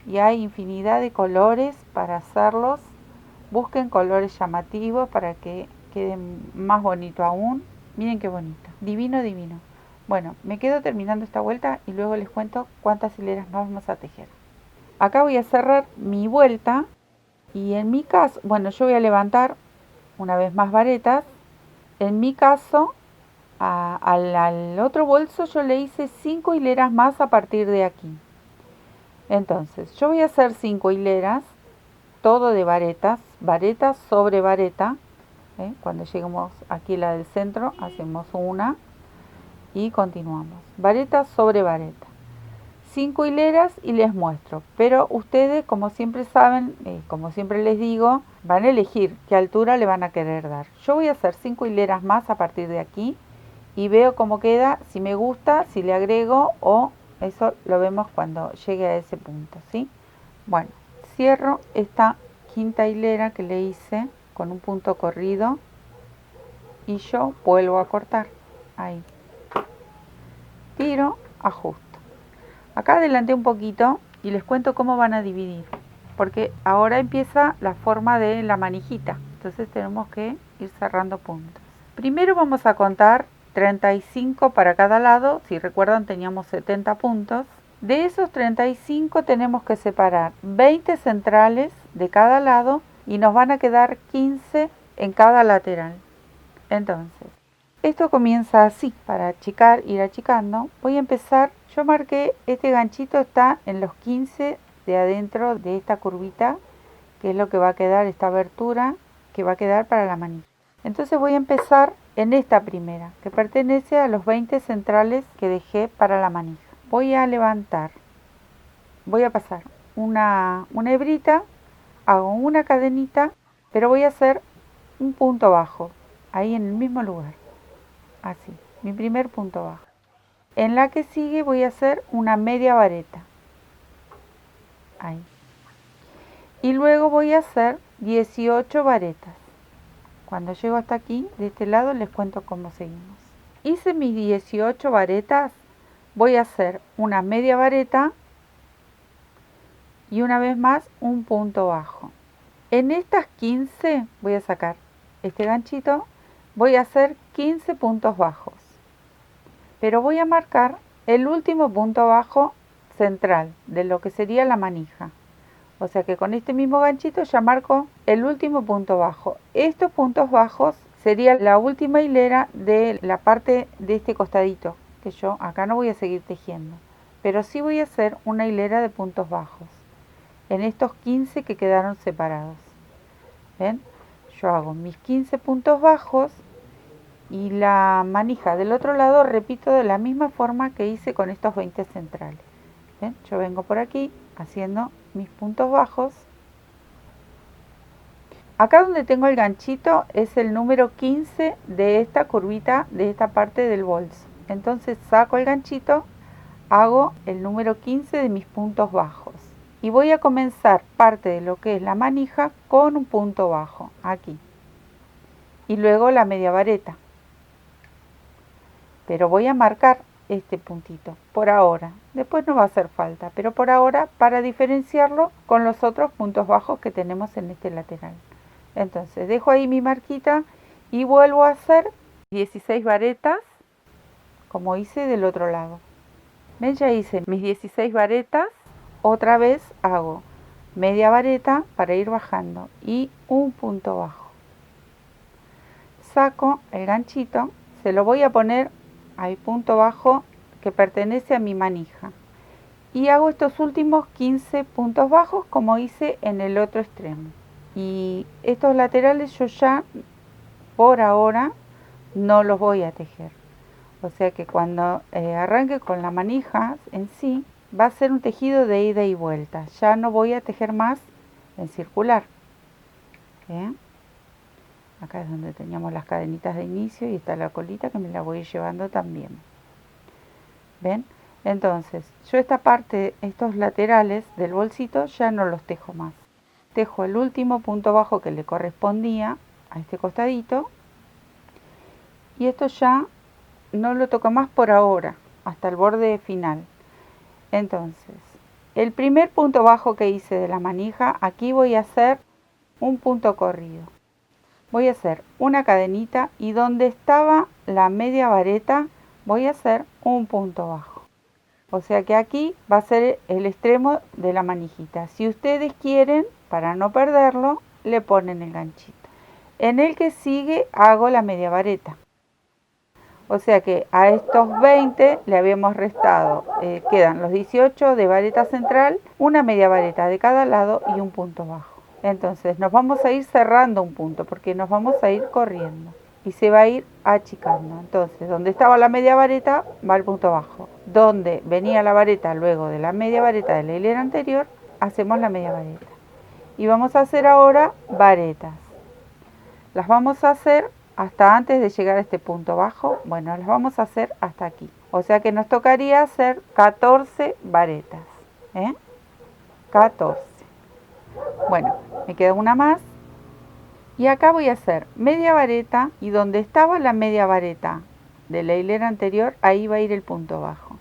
Y hay infinidad de colores para hacerlos. Busquen colores llamativos para que queden más bonito aún. Miren qué bonito. Divino, divino. Bueno, me quedo terminando esta vuelta y luego les cuento cuántas hileras más vamos a tejer. Acá voy a cerrar mi vuelta y en mi caso, bueno, yo voy a levantar una vez más varetas. En mi caso, al otro bolso yo le hice 5 hileras más a partir de aquí. Entonces, yo voy a hacer 5 hileras, todo de varetas, vareta sobre vareta. Cuando lleguemos aquí a la del centro, hacemos una y continuamos. Vareta sobre vareta. 5 hileras y les muestro. Pero ustedes, como siempre saben, como siempre les digo, van a elegir qué altura le van a querer dar. Yo voy a hacer 5 hileras más a partir de aquí y veo cómo queda, si me gusta, si le agrego o eso lo vemos cuando llegue a ese punto, ¿sí? Bueno, cierro esta quinta hilera que le hice con un punto corrido y yo vuelvo a cortar. Ahí. Tiro, ajusto. Acá adelanté un poquito y les cuento cómo van a dividir, porque ahora empieza la forma de la manijita, entonces tenemos que ir cerrando puntos. Primero vamos a contar 35 para cada lado. Si recuerdan, teníamos 70 puntos. De esos 35 tenemos que separar 20 centrales de cada lado y nos van a quedar 15 en cada lateral. Entonces, esto comienza así. Para achicar, ir achicando, voy a empezar. Yo marqué, este ganchito está en los 15 de adentro de esta curvita, que es lo que va a quedar, esta abertura que va a quedar para la manija. Entonces voy a empezar en esta primera, que pertenece a los 20 centrales que dejé para la manija. Voy a levantar, voy a pasar una hebrita, hago una cadenita, pero voy a hacer un punto bajo, ahí en el mismo lugar, así, mi primer punto bajo. En la que sigue voy a hacer una media vareta, ahí. Y luego voy a hacer 18 varetas. Cuando llego hasta aquí, de este lado, les cuento cómo seguimos. Hice mis 18 varetas, voy a hacer una media vareta y una vez más un punto bajo. En estas 15 voy a sacar este ganchito, voy a hacer 15 puntos bajos. Pero voy a marcar el último punto bajo central de lo que sería la manija. O sea que con este mismo ganchito ya marco el último punto bajo. Estos puntos bajos sería la última hilera de la parte de este costadito, que yo acá no voy a seguir tejiendo, pero sí voy a hacer una hilera de puntos bajos en estos 15 que quedaron separados. ¿Ven? Yo hago mis 15 puntos bajos Y la manija del otro lado repito de la misma forma que hice con estos 20 centrales. ¿Ven? Yo vengo por aquí haciendo mis puntos bajos. Acá donde tengo el ganchito es el número 15 de esta curvita, de esta parte del bolso. Entonces saco el ganchito, hago el número 15 de mis puntos bajos. Y voy a comenzar parte de lo que es la manija con un punto bajo, aquí. Y luego la media vareta. Pero voy a marcar este puntito por ahora. Después no va a hacer falta, pero por ahora para diferenciarlo con los otros puntos bajos que tenemos en este lateral. Entonces dejo ahí mi marquita y vuelvo a hacer 16 varetas como hice del otro lado. ¿Ven? Ya hice mis 16 varetas. Otra vez hago media vareta para ir bajando y un punto bajo. Saco el ganchito, se lo voy a poner al punto bajo que pertenece a mi manija y hago estos últimos 15 puntos bajos como hice en el otro extremo. Y estos laterales yo ya por ahora no los voy a tejer, o sea que cuando arranque con la manija en sí va a ser un tejido de ida y vuelta, ya no voy a tejer más en circular. ¿Bien? Acá es donde teníamos las cadenitas de inicio y está la colita que me la voy llevando también. ¿Ven? Entonces yo esta parte, estos laterales del bolsito ya no los tejo más. Tejo el último punto bajo que le correspondía a este costadito y esto ya no lo toco más por ahora hasta el borde final. Entonces el primer punto bajo que hice de la manija, aquí voy a hacer un punto corrido, voy a hacer una cadenita y donde estaba la media vareta voy a hacer un punto bajo, o sea que aquí va a ser el extremo de la manijita. Si ustedes quieren, para no perderlo, le ponen el ganchito. En el que sigue hago la media vareta. O sea que a estos 20 le habíamos restado, quedan los 18 de vareta central, una media vareta de cada lado y un punto bajo. Entonces nos vamos a ir cerrando un punto porque nos vamos a ir corriendo y se va a ir achicando. Entonces donde estaba la media vareta va el punto bajo. Donde venía la vareta luego de la media vareta de la hilera anterior, hacemos la media vareta. Y vamos a hacer ahora varetas. Las vamos a hacer hasta antes de llegar a este punto bajo. Bueno, las vamos a hacer hasta aquí. O sea que nos tocaría hacer 14 varetas. 14. Bueno, me queda una más. Y acá voy a hacer media vareta y donde estaba la media vareta de la hilera anterior, ahí va a ir el punto bajo.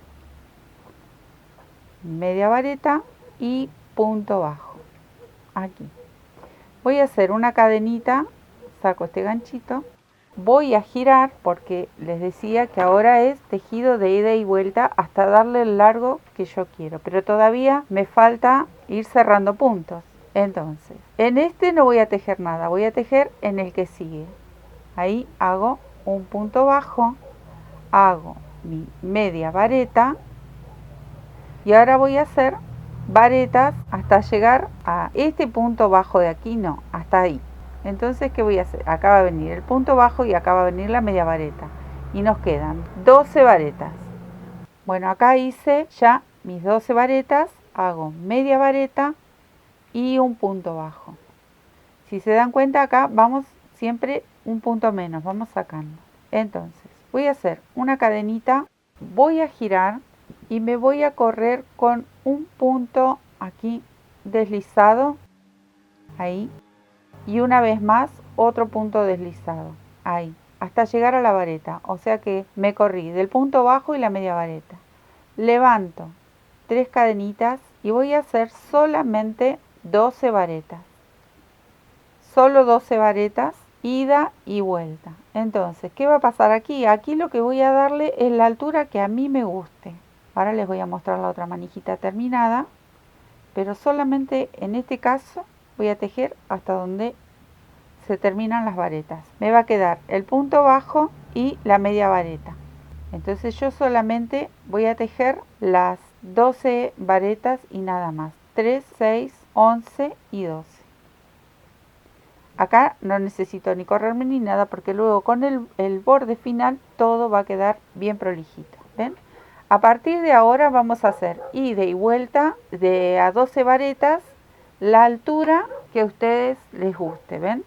Media vareta y punto bajo. Aquí. Voy a hacer una cadenita, saco este ganchito. Voy a girar porque les decía que ahora es tejido de ida y vuelta hasta darle el largo que yo quiero, pero todavía me falta ir cerrando puntos. Entonces, en este no voy a tejer nada, voy a tejer en el que sigue. Ahí hago un punto bajo, hago mi media vareta y ahora voy a hacer varetas hasta llegar a este punto bajo de aquí, no, hasta ahí. Entonces, ¿qué voy a hacer? Acá va a venir el punto bajo y acá va a venir la media vareta. Y nos quedan 12 varetas. Bueno, acá hice ya mis 12 varetas, hago media vareta y un punto bajo. Si se dan cuenta, acá vamos siempre un punto menos, vamos sacando. Entonces, voy a hacer una cadenita, voy a girar y me voy a correr con un punto aquí deslizado, ahí. Y una vez más otro punto deslizado, ahí, hasta llegar a la vareta. O sea que me corrí del punto bajo y la media vareta. Levanto 3 cadenitas y voy a hacer solamente 12 varetas. Solo 12 varetas, ida y vuelta. Entonces, ¿qué va a pasar aquí? Aquí lo que voy a darle es la altura que a mí me guste. Ahora les voy a mostrar la otra manijita terminada, pero solamente en este caso voy a tejer hasta donde se terminan las varetas. Me va a quedar el punto bajo y la media vareta. Entonces yo solamente voy a tejer las 12 varetas y nada más. 3, 6, 11 y 12. Acá no necesito ni correrme ni nada porque luego con el borde final todo va a quedar bien prolijito. ¿Ven? A partir de ahora vamos a hacer ida y vuelta de a 12 varetas la altura que a ustedes les guste. ¿Ven?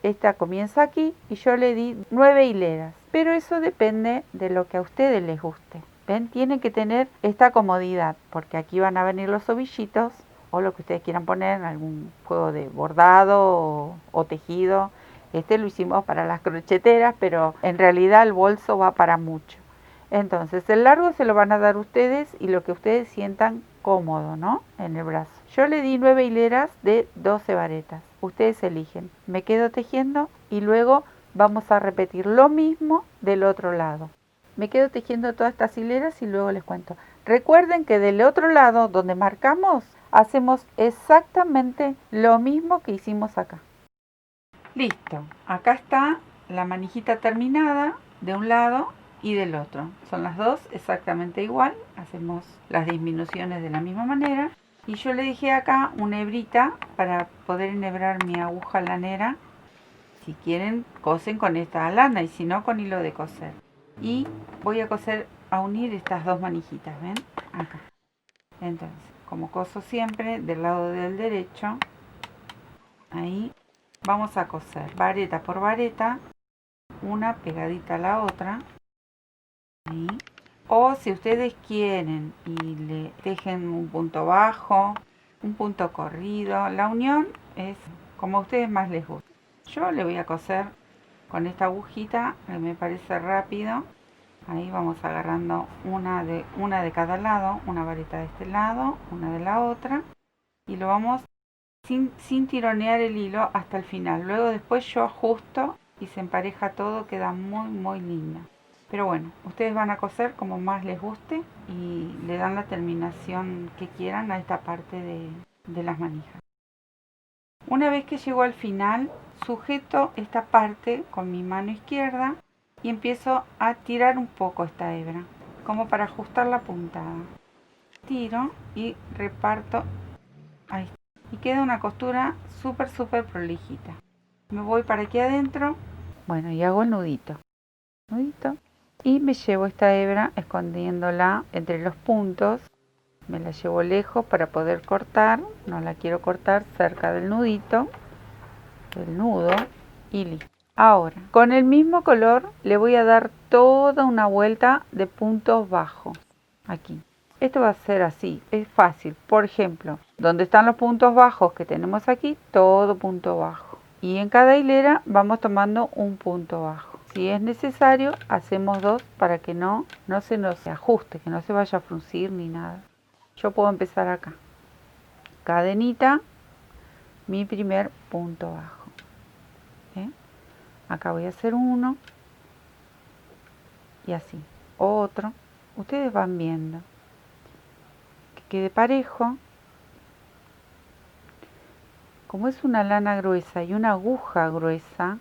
Esta comienza aquí y yo le di 9 hileras. Pero eso depende de lo que a ustedes les guste. ¿Ven? Tienen que tener esta comodidad porque aquí van a venir los ovillitos o lo que ustedes quieran poner, algún juego de bordado o tejido. Este lo hicimos para las crocheteras, pero en realidad el bolso va para mucho. Entonces el largo se lo van a dar ustedes y lo que ustedes sientan cómodo, ¿no? En el brazo. Yo le di 9 hileras de 12 varetas. Ustedes eligen. Me quedo tejiendo y luego vamos a repetir lo mismo del otro lado. Me quedo tejiendo todas estas hileras y luego les cuento. Recuerden que del otro lado donde marcamos hacemos exactamente lo mismo que hicimos acá. Listo, acá está la manijita terminada de un lado y del otro. Son las dos exactamente igual, hacemos las disminuciones de la misma manera. Y yo le dejé acá una hebrita para poder enhebrar mi aguja lanera. Si quieren, cosen con esta lana y si no, con hilo de coser. Y voy a coser, a unir estas dos manijitas, ¿ven? Acá. Entonces, como coso siempre del lado del derecho, ahí vamos a coser vareta por vareta, una pegadita a la otra, ahí. O si ustedes quieren y le tejen un punto bajo, un punto corrido, la unión es como a ustedes más les guste. Yo le voy a coser con esta agujita, que me parece rápido. Ahí vamos agarrando una de cada lado, una vareta de este lado, una de la otra, y lo vamos sin tironear el hilo hasta el final. Luego después yo ajusto y se empareja todo, queda muy linda. Pero bueno, ustedes van a coser como más les guste y le dan la terminación que quieran a esta parte de las manijas. Una vez que llego al final, sujeto esta parte con mi mano izquierda y empiezo a tirar un poco esta hebra, como para ajustar la puntada. Tiro y reparto, ahí está. Y queda una costura súper prolijita. Me voy para aquí adentro, bueno, y hago el nudito. Y me llevo esta hebra escondiéndola entre los puntos. Me la llevo lejos para poder cortar, no la quiero cortar cerca del nudito, del nudo, y listo. Ahora, con el mismo color le voy a dar toda una vuelta de puntos bajos, aquí. Esto va a ser así, es fácil. Por ejemplo, donde están los puntos bajos que tenemos aquí, todo punto bajo. Y en cada hilera vamos tomando un punto bajo. Si es necesario, hacemos dos para que no se nos ajuste, que no se vaya a fruncir ni nada. Yo puedo empezar acá. Cadenita, mi primer punto bajo. ¿Eh? Acá voy a hacer uno. Y así. Otro. Ustedes van viendo. Que quede parejo. Como es una lana gruesa y una aguja gruesa,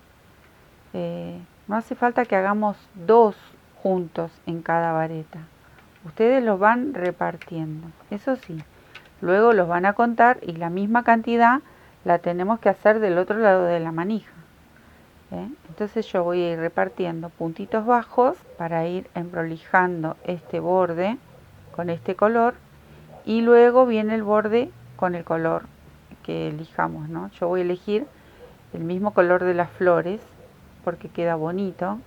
no hace falta que hagamos dos juntos en cada vareta. Ustedes los van repartiendo. Eso sí. Luego los van a contar y la misma cantidad la tenemos que hacer del otro lado de la manija. Entonces yo voy a ir repartiendo puntitos bajos para ir emprolijando este borde con este color y luego viene el borde con el color que elijamos, ¿no? Yo voy a elegir el mismo color de las flores porque queda bonito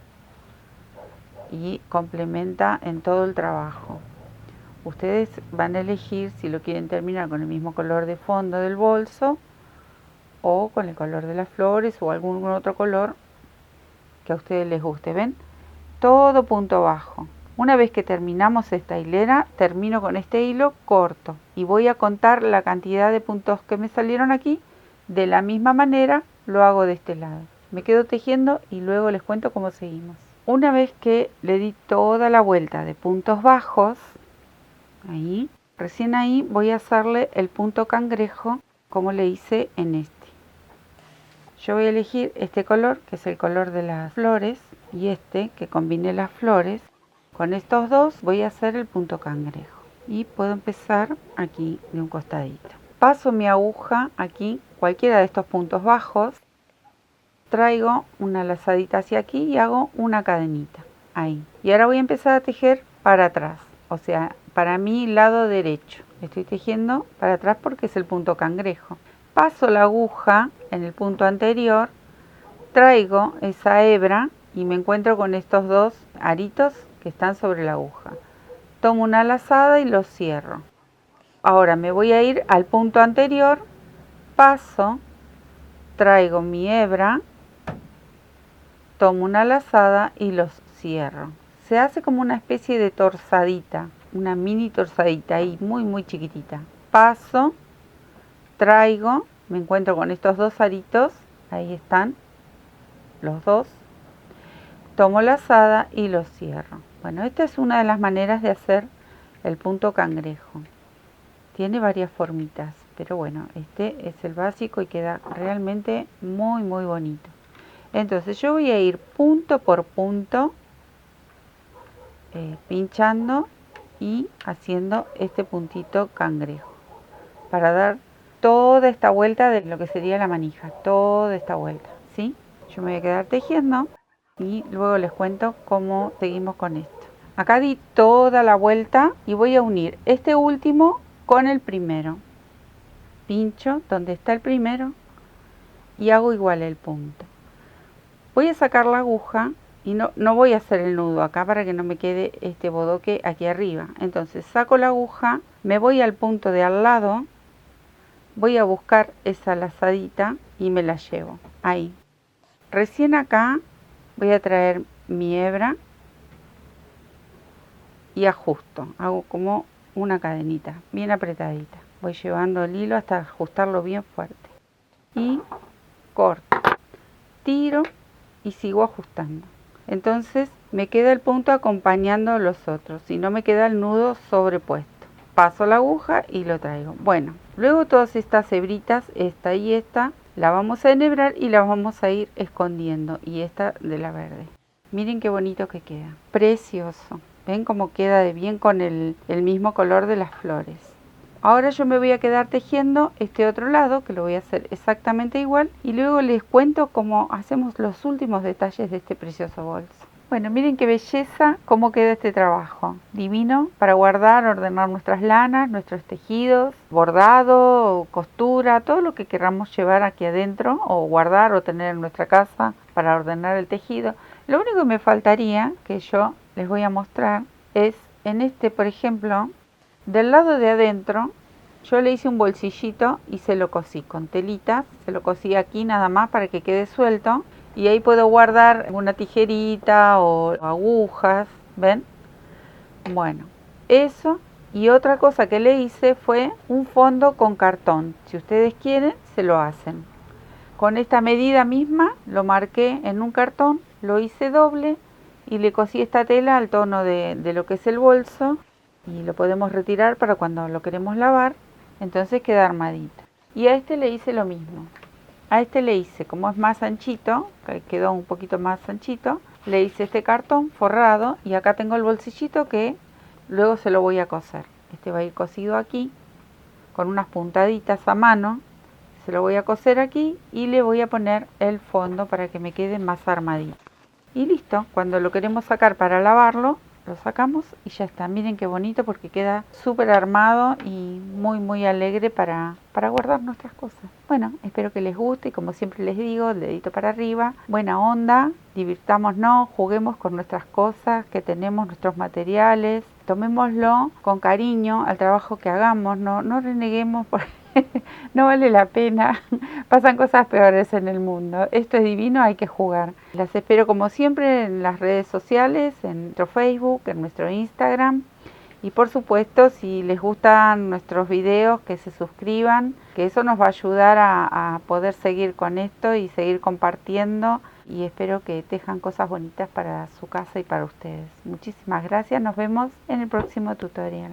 y complementa en todo el trabajo. Ustedes van a elegir si lo quieren terminar con el mismo color de fondo del bolso o con el color de las flores o algún otro color que a ustedes les guste. ¿Ven? Todo punto bajo. Una vez que terminamos esta hilera, termino con este hilo corto y voy a contar la cantidad de puntos que me salieron aquí. De la misma manera lo hago de este lado. Me quedo tejiendo y luego les cuento cómo seguimos. Una vez que le di toda la vuelta de puntos bajos, ahí, recién ahí voy a hacerle el punto cangrejo como le hice en este. Yo voy a elegir este color, que es el color de las flores, y este, que combine las flores. Con estos dos voy a hacer el punto cangrejo. Y puedo empezar aquí de un costadito. Paso mi aguja aquí, cualquiera de estos puntos bajos, traigo una lazadita hacia aquí y hago una cadenita, ahí. Y ahora voy a empezar a tejer para atrás, o sea, para mi lado derecho. Estoy tejiendo para atrás porque es el punto cangrejo. Paso la aguja en el punto anterior, traigo esa hebra y me encuentro con estos dos aritos que están sobre la aguja. Tomo una lazada y los cierro. Ahora me voy a ir al punto anterior, paso, traigo mi hebra, tomo una lazada y los cierro. Se hace como una especie de torzadita, una mini torzadita ahí, muy chiquitita. Paso, traigo, me encuentro con estos dos aritos, ahí están los dos. Tomo lazada y los cierro. Bueno, esta es una de las maneras de hacer el punto cangrejo. Tiene varias formitas, pero bueno, este es el básico y queda realmente muy bonito. Entonces yo voy a ir punto por punto, pinchando y haciendo este puntito cangrejo para dar toda esta vuelta de lo que sería la manija, toda esta vuelta, ¿sí? Yo me voy a quedar tejiendo y luego les cuento cómo seguimos con esto. Acá di toda la vuelta y voy a unir este último con el primero. Pincho donde está el primero y hago igual el punto. Voy a sacar la aguja y no voy a hacer el nudo acá para que no me quede este bodoque aquí arriba. Entonces saco la aguja, me voy al punto de al lado, voy a buscar esa lazadita y me la llevo ahí. Recién acá voy a traer mi hebra y ajusto, hago como una cadenita bien apretadita. Voy llevando el hilo hasta ajustarlo bien fuerte y corto, tiro y sigo ajustando. Entonces me queda el punto acompañando a los otros y no me queda el nudo sobrepuesto. Paso la aguja y lo traigo. Bueno, luego todas estas hebritas, esta y esta, la vamos a enhebrar y la vamos a ir escondiendo. Y esta de la verde. Miren qué bonito que queda. Precioso. ¿Ven cómo queda de bien con el mismo color de las flores? Ahora yo me voy a quedar tejiendo este otro lado, que lo voy a hacer exactamente igual, y luego les cuento cómo hacemos los últimos detalles de este precioso bolso. Bueno, miren qué belleza, cómo queda este trabajo. Divino para guardar, ordenar nuestras lanas, nuestros tejidos, bordado, costura, todo lo que queramos llevar aquí adentro, o guardar o tener en nuestra casa para ordenar el tejido. Lo único que me faltaría, que yo les voy a mostrar, es en este, por ejemplo, del lado de adentro, yo le hice un bolsillito y se lo cosí con telitas. Se lo cosí aquí nada más para que quede suelto. Y ahí puedo guardar una tijerita o agujas, ¿ven? Bueno, eso. Y otra cosa que le hice fue un fondo con cartón. Si ustedes quieren, se lo hacen. Con esta medida misma, lo marqué en un cartón, lo hice doble y le cosí esta tela al tono de lo que es el bolso. Y lo podemos retirar para cuando lo queremos lavar, entonces queda armadito. Y a este le hice lo mismo. A este le hice, como es más anchito, que quedó un poquito más anchito, le hice este cartón forrado y acá tengo el bolsillito que luego se lo voy a coser. Este va a ir cosido aquí con unas puntaditas a mano. Se lo voy a coser aquí y le voy a poner el fondo para que me quede más armadito. Y listo, cuando lo queremos sacar para lavarlo, lo sacamos y ya está. Miren qué bonito porque queda súper armado y muy alegre para guardar nuestras cosas. Bueno, espero que les guste y como siempre les digo, el dedito para arriba, buena onda, divirtámonos, juguemos con nuestras cosas que tenemos, nuestros materiales, tomémoslo con cariño al trabajo que hagamos, no reneguemos porque no vale la pena, pasan cosas peores en el mundo. Esto es divino, hay que jugar. Las espero como siempre en las redes sociales, en nuestro Facebook, en nuestro Instagram. Y por supuesto, si les gustan nuestros videos, que se suscriban, que eso nos va a ayudar a poder seguir con esto y seguir compartiendo. Y espero que tejan cosas bonitas para su casa y para ustedes. Muchísimas gracias, nos vemos en el próximo tutorial.